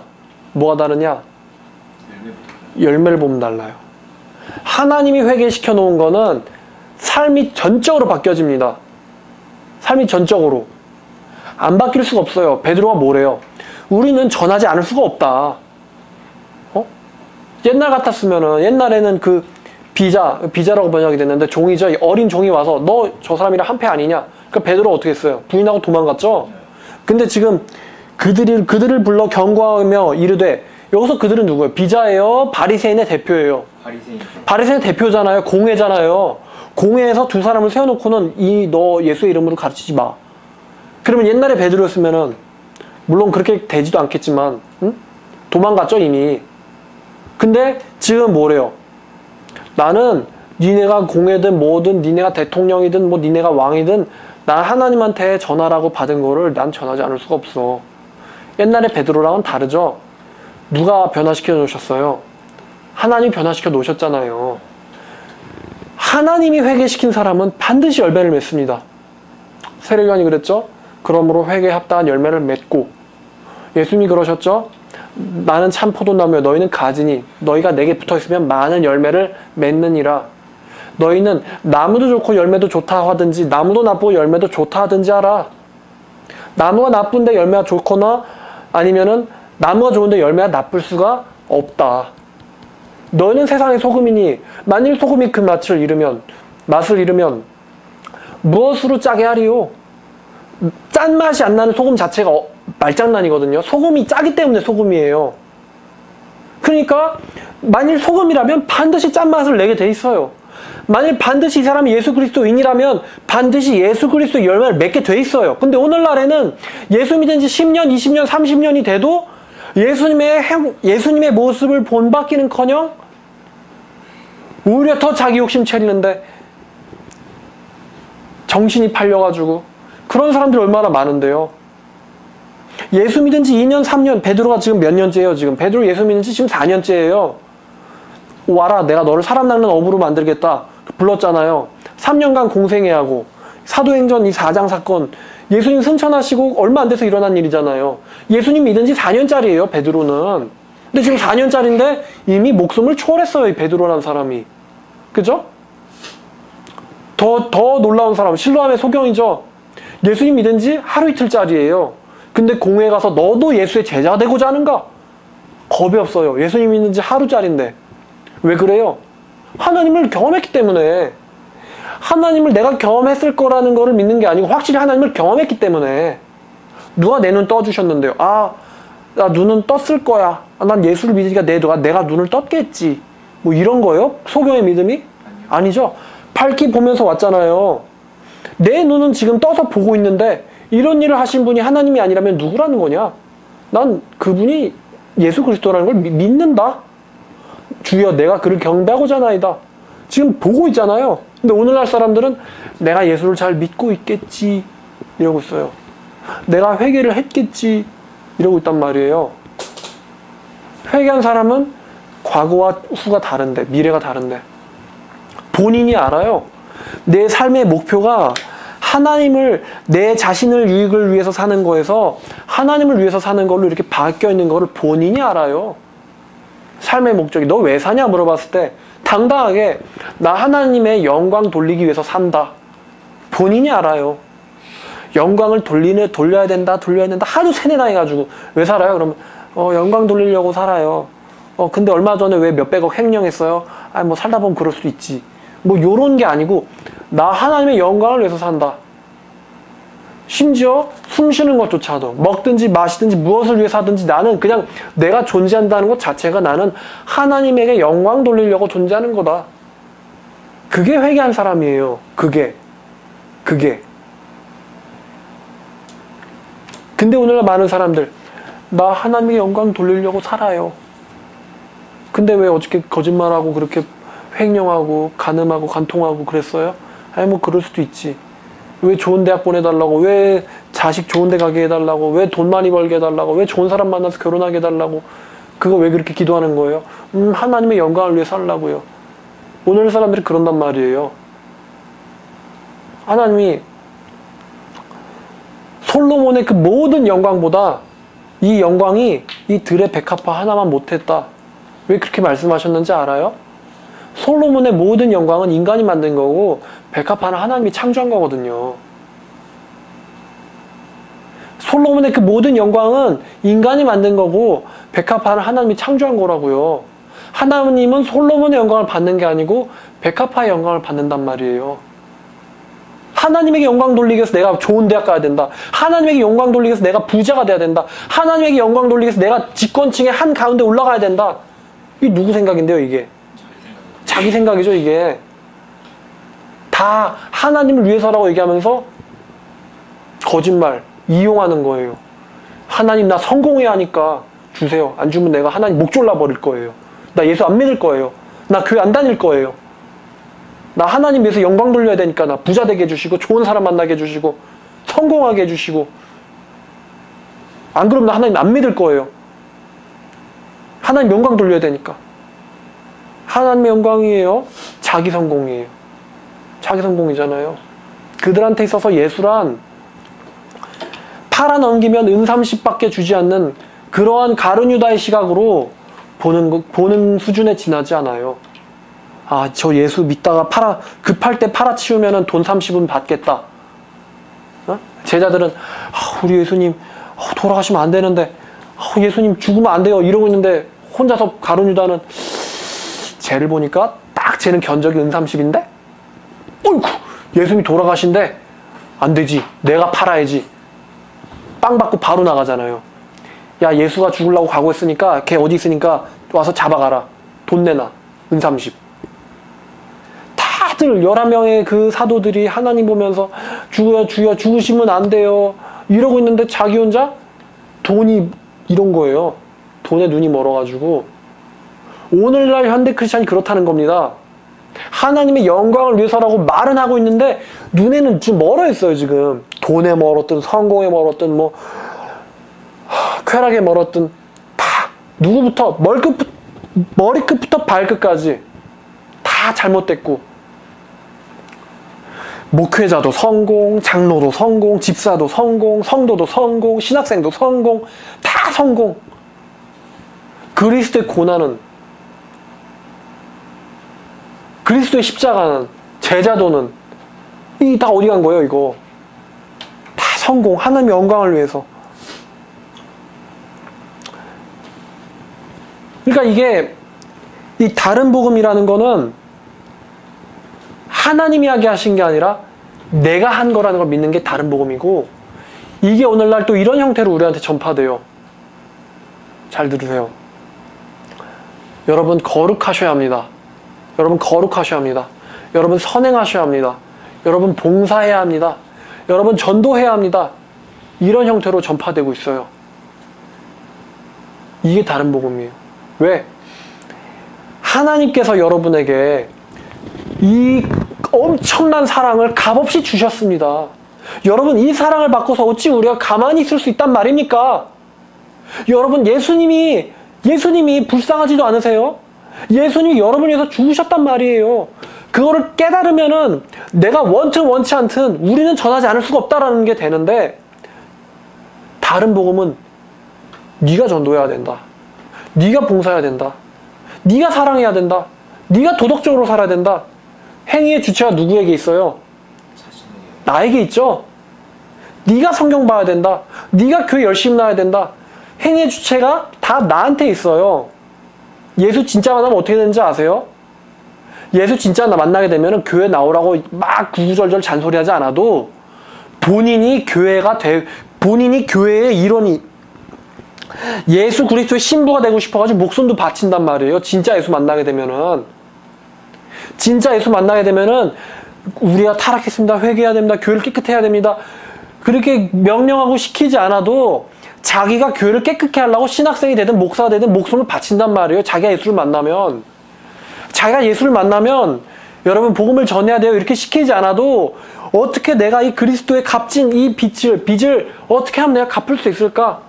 뭐가 다르냐? 열매를 보면 달라요. 하나님이 회개시켜 놓은 거는 삶이 전적으로 바뀌어집니다. 삶이 전적으로. 안 바뀔 수가 없어요. 베드로가 뭐래요? 우리는 전하지 않을 수가 없다. 옛날 같았으면은, 옛날에는 그 비자라고 번역이 됐는데 종이죠. 어린 종이 와서 너 저 사람이랑 한패 아니냐? 그러니까 베드로가 어떻게 했어요? 부인하고 도망갔죠? 근데 지금 그들을 불러 경고하며 이르되, 여기서 그들은 누구예요? 비자예요? 바리새인의 대표예요? 바리새인 대표잖아요. 공회잖아요. 공회에서 두 사람을 세워놓고는 너 예수의 이름으로 가르치지 마. 그러면 옛날에 베드로였으면은 물론 그렇게 되지도 않겠지만 도망갔죠 이미. 근데 지금 뭐래요? 나는 니네가 공회든 뭐든 니네가 대통령이든 뭐 니네가 왕이든 난 하나님한테 전하라고 받은 거를 난 전하지 않을 수가 없어. 옛날에 베드로랑은 다르죠? 누가 변화시켜 놓으셨어요? 하나님 변화시켜 놓으셨잖아요. 하나님이 회개시킨 사람은 반드시 열매를 맺습니다. 세례요한이 그랬죠? 그러므로 회개에 합당한 열매를 맺고, 예수님이 그러셨죠? 나는 참 포도나무여 너희는 가지니 너희가 내게 붙어있으면 많은 열매를 맺느니라. 너희는 나무도 좋고 열매도 좋다 하든지 나무도 나쁘고 열매도 좋다 하든지 하라. 나무가 나쁜데 열매가 좋거나 아니면은 나무가 좋은데 열매가 나쁠 수가 없다. 너희는 세상의 소금이니 만일 소금이 그 맛을 잃으면 무엇으로 짜게 하리요? 짠맛이 안 나는 소금 자체가 말장난이거든요. 소금이 짜기 때문에 소금이에요. 그러니까 만일 소금이라면 반드시 짠맛을 내게 돼 있어요. 만일 반드시 이 사람이 예수 그리스도인이라면 반드시 예수 그리스도 열매를 맺게 돼 있어요. 근데 오늘날에는 예수 믿은 지 10년, 20년, 30년이 돼도 예수님의 모습을 본받기는커녕 오히려 더 자기 욕심 차리는데 정신이 팔려가지고 그런 사람들이 얼마나 많은데요. 예수 믿은 지 2년, 3년, 베드로가 지금 몇 년째예요? 지금 베드로 예수 믿은 지 지금 4년째예요. 와라, 내가 너를 사람 낚는 어부로 만들겠다. 불렀잖아요. 3년간 공생애하고 사도행전 이 4장 사건 예수님 승천하시고 얼마 안 돼서 일어난 일이잖아요. 예수님 믿은 지 4년짜리예요, 베드로는. 근데 지금 4년짜리인데 이미 목숨을 초월했어요, 이 베드로라는 사람이. 그죠? 더 놀라운 사람, 실로암의 소경이죠. 예수님 믿은 지 하루 이틀짜리예요. 근데 공회에 가서 너도 예수의 제자가 되고자 하는가? 겁이 없어요. 예수님 믿는 지 하루짜리인데. 왜 그래요? 하나님을 경험했기 때문에. 하나님을 내가 경험했을 거라는 거를 믿는 게 아니고 확실히 하나님을 경험했기 때문에. 누가 내 눈 떠주셨는데요. 나 눈은 떴을 거야. 난 예수를 믿으니까 내가 눈을 떴겠지. 뭐 이런 거예요? 소경의 믿음이? 아니죠. 밝히 보면서 왔잖아요. 내 눈은 지금 떠서 보고 있는데 이런 일을 하신 분이 하나님이 아니라면 누구라는 거냐? 난 그분이 예수 그리스도라는 걸 믿는다. 주여 내가 그를 경배하고자 하나이다. 지금 보고 있잖아요. 근데 오늘날 사람들은 내가 예수를 잘 믿고 있겠지 이러고 있어요. 내가 회개를 했겠지 이러고 있단 말이에요. 회개한 사람은 과거와 후가 다른데, 미래가 다른데 본인이 알아요. 내 삶의 목표가 내 자신을 유익을 위해서 사는 거에서 하나님을 위해서 사는 걸로 이렇게 바뀌어 있는 거를 본인이 알아요. 삶의 목적이 너 왜 사냐 물어봤을 때 당당하게 나 하나님의 영광 돌리기 위해서 산다. 본인이 알아요. 영광을 돌려야 된다 하도 세뇌당해가지고 왜 살아요? 그러면 영광 돌리려고 살아요. 근데 얼마 전에 왜 몇백억 횡령했어요? 뭐 살다 보면 그럴 수도 있지. 뭐 요런 게 아니고 나 하나님의 영광을 위해서 산다. 심지어 숨 쉬는 것조차도 먹든지 마시든지 무엇을 위해서 하든지 나는 그냥 내가 존재한다는 것 자체가 나는 하나님에게 영광 돌리려고 존재하는 거다. 그게 회개한 사람이에요. 그게. 근데 오늘날 많은 사람들 나 하나님의 영광 돌리려고 살아요. 근데 왜 어저께 거짓말하고 그렇게 횡령하고 간음하고 간통하고 그랬어요? 아니 뭐 그럴 수도 있지. 왜 좋은 대학 보내달라고 왜 자식 좋은 데 가게 해달라고, 왜 돈 많이 벌게 해달라고, 왜 좋은 사람 만나서 결혼하게 해달라고, 그거 왜 그렇게 기도하는 거예요? 하나님의 영광을 위해 살라고요. 오늘 사람들이 그런단 말이에요. 하나님이 솔로몬의 그 모든 영광보다 이 영광이 이 들의 백합화 하나만 못했다. 왜 그렇게 말씀하셨는지 알아요? 솔로몬의 모든 영광은 인간이 만든 거고 백합화는 하나님이 창조한 거거든요. 솔로몬의 그 모든 영광은 인간이 만든 거고 백합화는 하나님이 창조한 거라고요. 하나님은 솔로몬의 영광을 받는 게 아니고 백합화의 영광을 받는단 말이에요. 하나님에게 영광 돌리기 위해서 내가 좋은 대학 가야 된다. 하나님에게 영광 돌리기 위해서 내가 부자가 돼야 된다. 하나님에게 영광 돌리기 위해서 내가 직권층의 한 가운데 올라가야 된다. 이게 누구 생각인데요, 이게? 자기 생각이죠, 이게. 다 하나님을 위해서라고 얘기하면서 거짓말, 이용하는 거예요. 하나님 나 성공해야 하니까 주세요. 안 주면 내가 하나님 목 졸라버릴 거예요. 나 예수 안 믿을 거예요. 나 교회 안 다닐 거예요. 나 하나님 위해서 영광 돌려야 되니까 나 부자 되게 해주시고 좋은 사람 만나게 해주시고 성공하게 해주시고 안 그러면 나 하나님 안 믿을 거예요. 하나님 영광 돌려야 되니까. 하나님의 영광이에요? 자기 성공이에요. 자기 성공이잖아요. 그들한테 있어서 예수란 팔아넘기면 은 30밖에 주지 않는 그러한 가룟유다의 시각으로 보는 수준에 지나지 않아요. 아, 저 예수 믿다가 급할 때 팔아치우면 돈 30은 받겠다. 어? 제자들은 우리 예수님 돌아가시면 안 되는데 예수님 죽으면 안 돼요 이러고 있는데 혼자서 가룟유다는 쟤를 보니까 딱 쟤는 견적이 은 30인데 어이구 예수님이 돌아가신데 안 되지 내가 팔아야지. 빵 받고 바로 나가잖아요. 야 예수가 죽으려고 가고 있으니까 걔 어디 있으니까 와서 잡아가라. 돈 내놔. 은 30. 다들 11명의 그 사도들이 하나님 보면서 주여 주여 죽으시면 안 돼요 이러고 있는데 자기 혼자 돈이 이런 거예요. 돈에 눈이 멀어가지고 오늘날 현대 크리스찬이 그렇다는 겁니다. 하나님의 영광을 위해서라고 말은 하고 있는데 눈에는 좀 멀어 있어요. 지금 돈에 멀었든 성공에 멀었든 뭐 쾌락에 멀었든 다 누구부터 머리끝부터 발끝까지 다 잘못됐고 목회자도 성공, 장로도 성공, 집사도 성공, 성도도 성공, 신학생도 성공, 다 성공. 그리스도의 고난은, 그리스도의 십자가는, 제자도는 이 다 어디 간 거예요, 이거? 다 성공, 하나님의 영광을 위해서. 그러니까 이게 이 다른 복음이라는 거는 하나님이 하게 하신 게 아니라 내가 한 거라는 걸 믿는 게 다른 복음이고 이게 오늘날 또 이런 형태로 우리한테 전파돼요. 잘 들으세요. 여러분 거룩하셔야 합니다. 여러분 거룩하셔야 합니다. 여러분 선행하셔야 합니다. 여러분 봉사해야 합니다. 여러분 전도해야 합니다. 이런 형태로 전파되고 있어요. 이게 다른 복음이에요. 왜? 하나님께서 여러분에게 이 엄청난 사랑을 값없이 주셨습니다. 여러분 이 사랑을 받고서 어찌 우리가 가만히 있을 수 있단 말입니까? 여러분 예수님이 불쌍하지도 않으세요? 예수님이 여러분을 위해서 죽으셨단 말이에요. 그거를 깨달으면은 내가 원치 않든 우리는 전하지 않을 수가 없다라는 게 되는데 다른 복음은 네가 전도해야 된다. 네가 봉사해야 된다. 네가 사랑해야 된다. 네가 도덕적으로 살아야 된다. 행위의 주체가 누구에게 있어요? 나에게 있죠. 네가 성경 봐야 된다. 네가 교회 열심히 나와야 된다. 행위의 주체가 다 나한테 있어요. 예수 진짜 만나면 어떻게 되는지 아세요? 예수 진짜 만나게 되면 교회 나오라고 막 구구절절 잔소리하지 않아도 본인이 교회의 일원이 예수 그리스도의 신부가 되고 싶어가지고 목숨도 바친단 말이에요. 진짜 예수 만나게 되면은. 진짜 예수 만나게 되면은 우리가 타락했습니다. 회개해야 됩니다. 교회를 깨끗해야 됩니다. 그렇게 명령하고 시키지 않아도 자기가 교회를 깨끗게 하려고 신학생이 되든 목사가 되든 목숨을 바친단 말이에요. 자기가 예수를 만나면 여러분 복음을 전해야 돼요. 이렇게 시키지 않아도 어떻게 내가 이 그리스도의 값진 이 빚을 어떻게 하면 내가 갚을 수 있을까?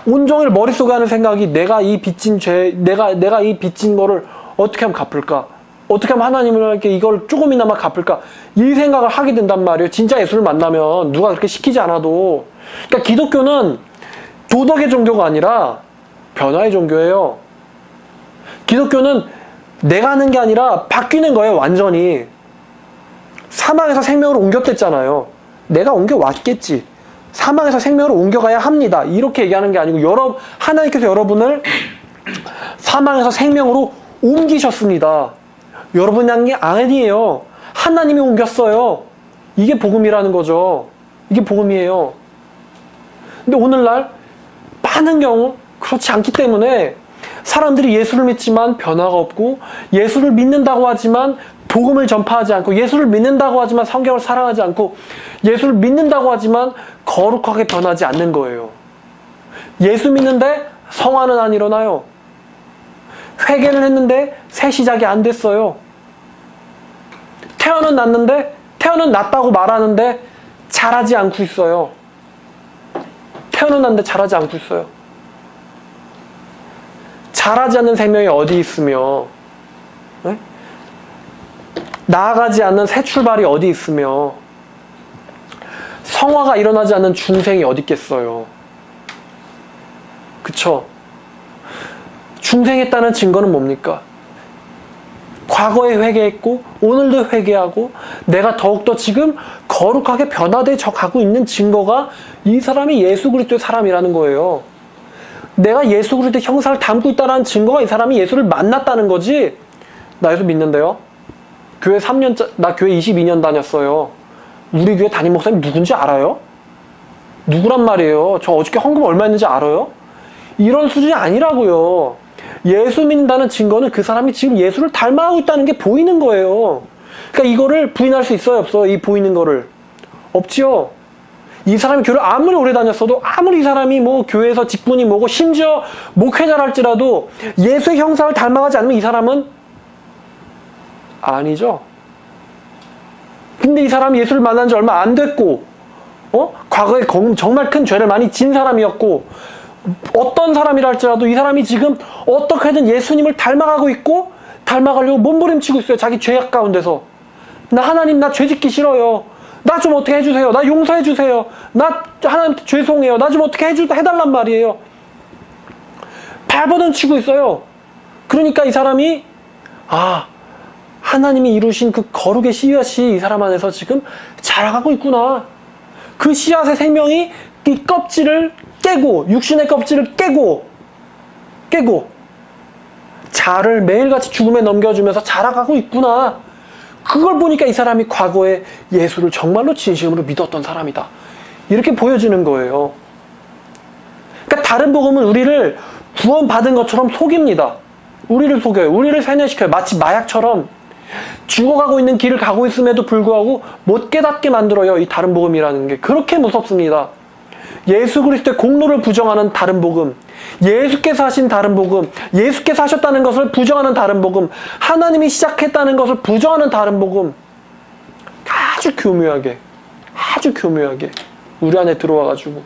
온종일 머릿속에 하는 생각이 내가 이 빚진 죄, 내가 이 빚진 거를 어떻게 하면 갚을까? 어떻게 하면 하나님을 이걸 조금이나마 갚을까? 이 생각을 하게 된단 말이에요. 진짜 예수를 만나면 누가 그렇게 시키지 않아도. 그러니까 기독교는 도덕의 종교가 아니라 변화의 종교예요. 기독교는 내가 하는 게 아니라 바뀌는 거예요. 완전히. 사망에서 생명으로 옮겼댔잖아요. 내가 옮겨왔겠지. 사망에서 생명으로 옮겨가야 합니다. 이렇게 얘기하는 게 아니고 하나님께서 여러분을 사망에서 생명으로 옮기셨습니다. 여러분이 한 게 아니에요. 하나님이 옮겼어요. 이게 복음이라는 거죠. 이게 복음이에요. 근데 오늘날 많은 경우 그렇지 않기 때문에 사람들이 예수를 믿지만 변화가 없고, 예수를 믿는다고 하지만 복음을 전파하지 않고, 예수를 믿는다고 하지만 성경을 사랑하지 않고, 예수를 믿는다고 하지만 거룩하게 변하지 않는 거예요. 예수 믿는데 성화는 안 일어나요. 회개를 했는데 새 시작이 안 됐어요. 태어는 났다고 말하는데 자라지 않고 있어요. 태어는 났는데 자라지 않고 있어요. 자라지 않는 생명이 어디 있으며, 네? 나아가지 않는 새 출발이 어디 있으며, 성화가 일어나지 않는 중생이 어디 있겠어요. 그쵸? 중생했다는 증거는 뭡니까? 과거에 회개했고 오늘도 회개하고 내가 더욱더 지금 거룩하게 변화돼 가고 있는 증거가 이 사람이 예수 그리스도의 사람이라는 거예요. 내가 예수 그리스도의 형상을 담고 있다는 증거가 이 사람이 예수를 만났다는 거지. 나 예수 믿는데요. 나 교회 22년 다녔어요. 우리 교회 담임 목사님 누군지 알아요? 누구란 말이에요? 저 어저께 헌금 얼마 했는지 알아요? 이런 수준이 아니라고요. 예수 믿는다는 증거는 그 사람이 지금 예수를 닮아가고 있다는 게 보이는 거예요. 그러니까 이거를 부인할 수 있어요, 없어요? 이 보이는 거를. 없지요. 이 사람이 교회를 아무리 오래 다녔어도, 아무리 이 사람이 뭐 교회에서 직분이 뭐고 심지어 목회자랄지라도 예수의 형상을 닮아가지 않으면 이 사람은 아니죠. 근데 이 사람이 예수를 만난 지 얼마 안 됐고, 과거에 정말 큰 죄를 많이 진 사람이었고, 어떤 사람이라 할지라도 이 사람이 지금 어떻게든 예수님을 닮아가고 있고, 닮아가려고 몸부림치고 있어요. 자기 죄악 가운데서. 하나님, 나 죄 짓기 싫어요. 나 좀 어떻게 해주세요. 나 용서해주세요. 나 하나님한테 죄송해요. 나 좀 어떻게 해달란 말이에요. 발버둥 치고 있어요. 그러니까 이 사람이 하나님이 이루신 그 거룩의 씨앗이 이 사람 안에서 지금 자라가고 있구나. 그 씨앗의 생명이 이 껍질을 깨고, 육신의 껍질을 깨고 자를 매일같이 죽음에 넘겨주면서 자라가고 있구나. 그걸 보니까 이 사람이 과거에 예수를 정말로 진심으로 믿었던 사람이다. 이렇게 보여지는 거예요. 그러니까 다른 복음은 우리를 구원받은 것처럼 속입니다. 우리를 속여요. 우리를 세뇌시켜요. 마치 마약처럼 죽어가고 있는 길을 가고 있음에도 불구하고 못 깨닫게 만들어요. 이 다른 복음이라는 게. 그렇게 무섭습니다. 예수 그리스도의 공로를 부정하는 다른 복음, 예수께서 하신 다른 복음, 예수께서 하셨다는 것을 부정하는 다른 복음, 하나님이 시작했다는 것을 부정하는 다른 복음, 아주 교묘하게 우리 안에 들어와가지고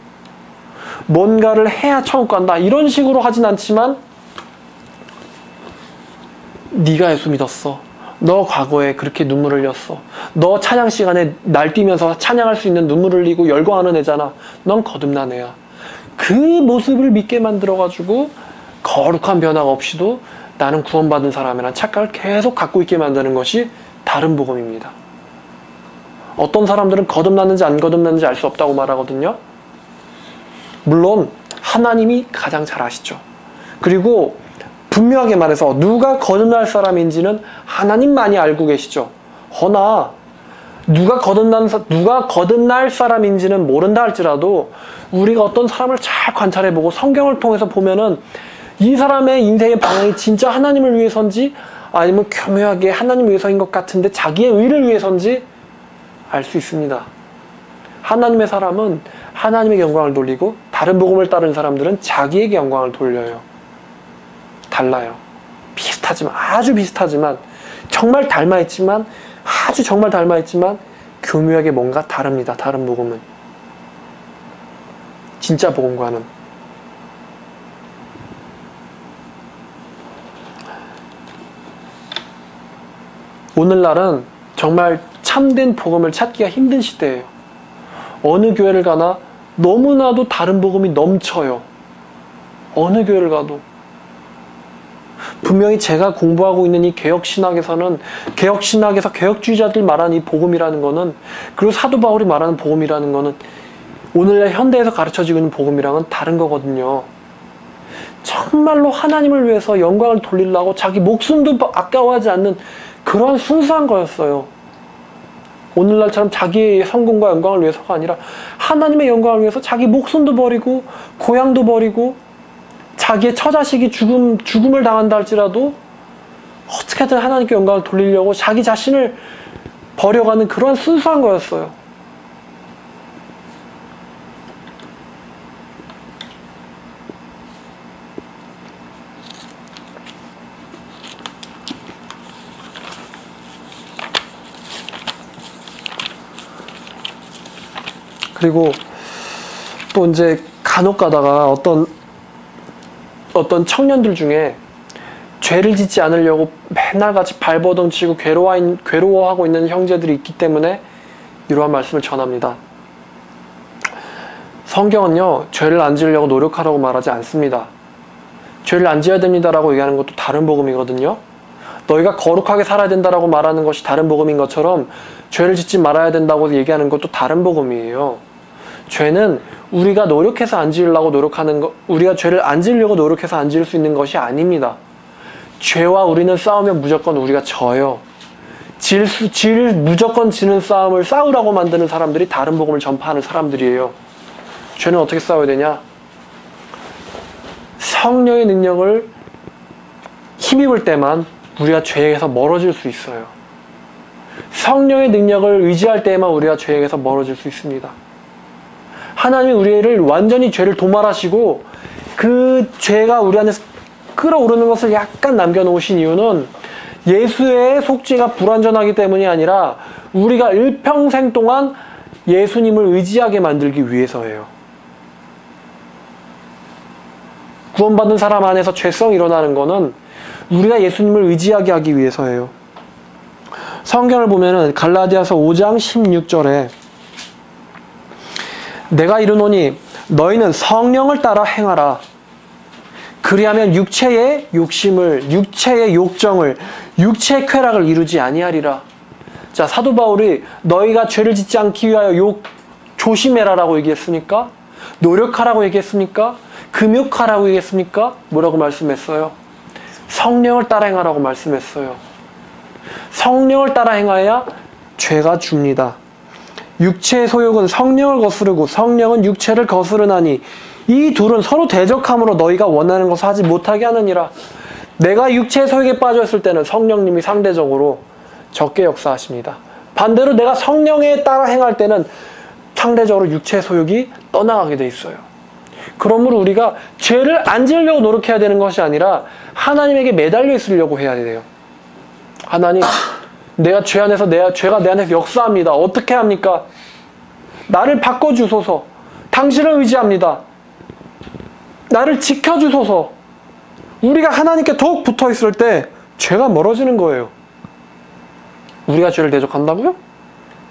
뭔가를 해야 천국 간다 이런 식으로 하진 않지만, 네가 예수 믿었어. 너 과거에 그렇게 눈물을 흘렸어. 너 찬양 시간에 날뛰면서 찬양할 수 있는 눈물을 흘리고 열광하는 애잖아. 넌 거듭난 애야. 그 모습을 믿게 만들어가지고 거룩한 변화가 없이도 나는 구원받은 사람이란 착각을 계속 갖고 있게 만드는 것이 다른 복음입니다. 어떤 사람들은 거듭났는지 안 거듭났는지 알 수 없다고 말하거든요. 물론 하나님이 가장 잘 아시죠. 그리고 분명하게 말해서 누가 거듭날 사람인지는 하나님만이 알고 계시죠. 허나 누가 거듭날 사람인지는 모른다 할지라도 우리가 어떤 사람을 잘 관찰해보고 성경을 통해서 보면은 이 사람의 인생의 방향이 진짜 하나님을 위해서인지 아니면 교묘하게 하나님을 위해서인 것 같은데 자기의 의를 위해서인지 알 수 있습니다. 하나님의 사람은 하나님의 영광을 돌리고 다른 복음을 따르는 사람들은 자기에게 영광을 돌려요. 달라요. 비슷하지만, 아주 비슷하지만 정말 닮아있지만, 아주 정말 닮아있지만 교묘하게 뭔가 다릅니다. 다른 복음은. 진짜 복음과는. 오늘날은 정말 참된 복음을 찾기가 힘든 시대예요. 어느 교회를 가나 너무나도 다른 복음이 넘쳐요. 어느 교회를 가도. 분명히 제가 공부하고 있는 이 개혁신학에서는, 개혁신학에서 개혁주의자들 말하는 이 복음이라는 거는, 그리고 사도 바울이 말하는 복음이라는 거는 오늘날 현대에서 가르쳐지고 있는 복음이랑은 다른 거거든요. 정말로 하나님을 위해서 영광을 돌리려고 자기 목숨도 아까워하지 않는 그런 순수한 거였어요. 오늘날처럼 자기의 성공과 영광을 위해서가 아니라 하나님의 영광을 위해서 자기 목숨도 버리고 고향도 버리고 자기의 처자식이 죽음을 당한다 할지라도 어떻게든 하나님께 영광을 돌리려고 자기 자신을 버려가는 그런 순수한 거였어요. 그리고 또 이제 간혹 가다가 어떤 청년들 중에 죄를 짓지 않으려고 맨날 같이 발버둥 치고 괴로워하고 있는 형제들이 있기 때문에 이러한 말씀을 전합니다. 성경은요, 죄를 안 지으려고 노력하라고 말하지 않습니다. 죄를 안 지어야 됩니다라고 얘기하는 것도 다른 복음이거든요. 너희가 거룩하게 살아야 된다라고 말하는 것이 다른 복음인 것처럼 죄를 짓지 말아야 된다고 얘기하는 것도 다른 복음이에요. 죄는 우리가 노력해서 안 지으려고 노력하는 것, 우리가 죄를 안 지으려고 노력해서 안 지을 수 있는 것이 아닙니다. 죄와 우리는 싸우면 무조건 우리가 져요. 무조건 지는 싸움을 싸우라고 만드는 사람들이 다른 복음을 전파하는 사람들이에요. 죄는 어떻게 싸워야 되냐? 성령의 능력을 힘입을 때만 우리가 죄에서 멀어질 수 있어요. 성령의 능력을 의지할 때에만 우리가 죄에서 멀어질 수 있습니다. 하나님이 우리를 완전히 죄를 도말하시고 그 죄가 우리 안에서 끓어오르는 것을 약간 남겨놓으신 이유는 예수의 속죄가 불완전하기 때문이 아니라 우리가 일평생 동안 예수님을 의지하게 만들기 위해서예요. 구원받은 사람 안에서 죄성이 일어나는 것은 우리가 예수님을 의지하게 하기 위해서예요. 성경을 보면은 갈라디아서 5장 16절에 내가 이르노니 너희는 성령을 따라 행하라. 그리하면 육체의 욕심을, 육체의 욕정을, 육체의 쾌락을 이루지 아니하리라. 자, 사도 바울이 너희가 죄를 짓지 않기 위하여 조심해라라고 얘기했습니까? 노력하라고 얘기했습니까? 금욕하라고 얘기했습니까? 뭐라고 말씀했어요? 성령을 따라 행하라고 말씀했어요. 성령을 따라 행하여야 죄가 줍니다. 육체의 소욕은 성령을 거스르고 성령은 육체를 거스르나니 이 둘은 서로 대적함으로 너희가 원하는 것을 하지 못하게 하느니라. 내가 육체의 소욕에 빠졌을 때는 성령님이 상대적으로 적게 역사하십니다. 반대로 내가 성령에 따라 행할 때는 상대적으로 육체의 소욕이 떠나가게 돼 있어요. 그러므로 우리가 죄를 안 지으려고 노력해야 되는 것이 아니라 하나님에게 매달려 있으려고 해야 돼요. 하나님, 내가 죄 안에서 죄가 내 안에서 역사합니다. 어떻게 합니까? 나를 바꿔주소서. 당신을 의지합니다. 나를 지켜주소서. 우리가 하나님께 더욱 붙어있을 때 죄가 멀어지는 거예요. 우리가 죄를 대적한다고요?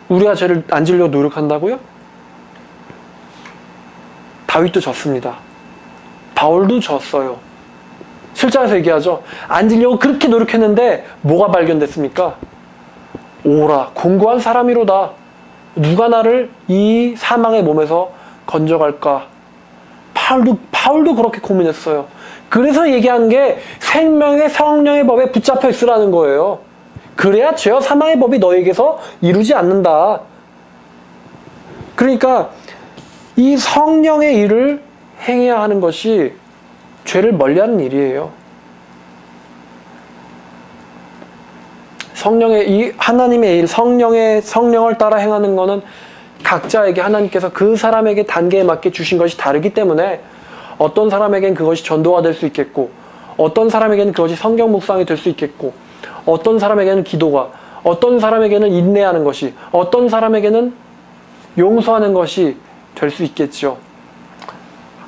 우리가 죄를 안 지으려고 노력한다고요? 다윗도 졌습니다. 바울도 졌어요. 실장에서 얘기하죠. 안 지으려고 그렇게 노력했는데 뭐가 발견됐습니까? 오라, 공고한 사람이로다. 누가 나를 이 사망의 몸에서 건져갈까? 바울도 그렇게 고민했어요. 그래서 얘기한 게 생명의 성령의 법에 붙잡혀 있으라는 거예요. 그래야 죄와 사망의 법이 너에게서 이루지 않는다. 그러니까 이 성령의 일을 행해야 하는 것이 죄를 멀리하는 일이에요. 이 하나님의 일, 성령을 따라 행하는 것은 각자에게 하나님께서 그 사람에게 단계에 맞게 주신 것이 다르기 때문에 어떤 사람에겐 그것이 전도가 될 수 있겠고, 어떤 사람에게는 그것이 성경 묵상이 될 수 있겠고, 어떤 사람에게는 기도가, 어떤 사람에게는 인내하는 것이, 어떤 사람에게는 용서하는 것이 될 수 있겠죠.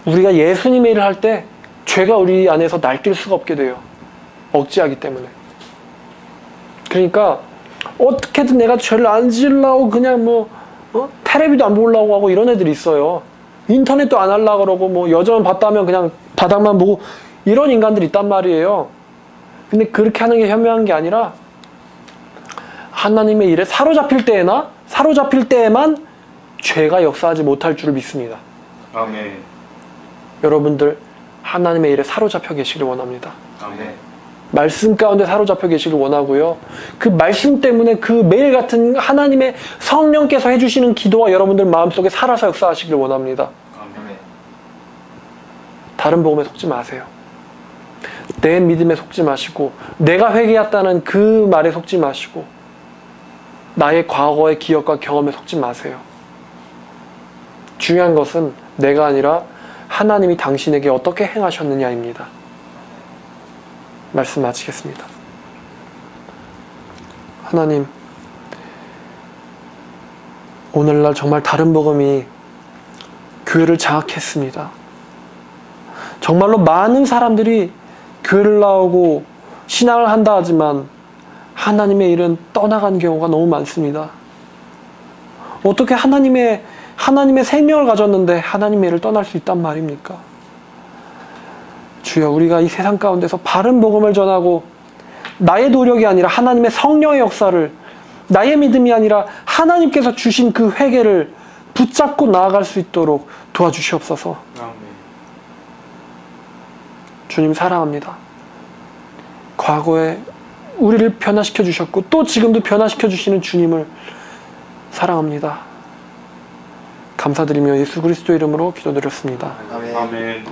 우리가 예수님의 일을 할 때 죄가 우리 안에서 날뛸 수가 없게 돼요. 억제하기 때문에. 그러니까 어떻게든 내가 죄를 안 지으려고 그냥 텔레비도 안 보려고 하고 이런 애들이 있어요. 인터넷도 안 하려고 그러고 여전 봤다 하면 그냥 바닥만 보고 이런 인간들이 있단 말이에요. 근데 그렇게 하는 게 현명한 게 아니라 하나님의 일에 사로잡힐 때에만 죄가 역사하지 못할 줄을 믿습니다. 아멘. 여러분들 하나님의 일에 사로잡혀 계시길 원합니다. 아멘. 말씀 가운데 사로잡혀 계시길 원하고요. 그 말씀 때문에 그 매일 같은 하나님의 성령께서 해주시는 기도가 여러분들 마음속에 살아서 역사하시길 원합니다. 아멘. 다른 복음에 속지 마세요. 내 믿음에 속지 마시고 내가 회개했다는 그 말에 속지 마시고 나의 과거의 기억과 경험에 속지 마세요. 중요한 것은 내가 아니라 하나님이 당신에게 어떻게 행하셨느냐입니다. 말씀 마치겠습니다. 하나님, 오늘날 정말 다른 복음이 교회를 장악했습니다. 정말로 많은 사람들이 교회를 나오고 신앙을 한다 하지만 하나님의 일은 떠나간 경우가 너무 많습니다. 어떻게 하나님의 생명을 가졌는데 하나님의 일을 떠날 수 있단 말입니까? 주여, 우리가 이 세상 가운데서 바른 복음을 전하고 나의 노력이 아니라 하나님의 성령의 역사를, 나의 믿음이 아니라 하나님께서 주신 그 회개를 붙잡고 나아갈 수 있도록 도와주시옵소서. 아멘. 주님 사랑합니다. 과거에 우리를 변화시켜 주셨고 또 지금도 변화시켜 주시는 주님을 사랑합니다. 감사드리며 예수 그리스도 이름으로 기도드렸습니다. 아멘. 아멘.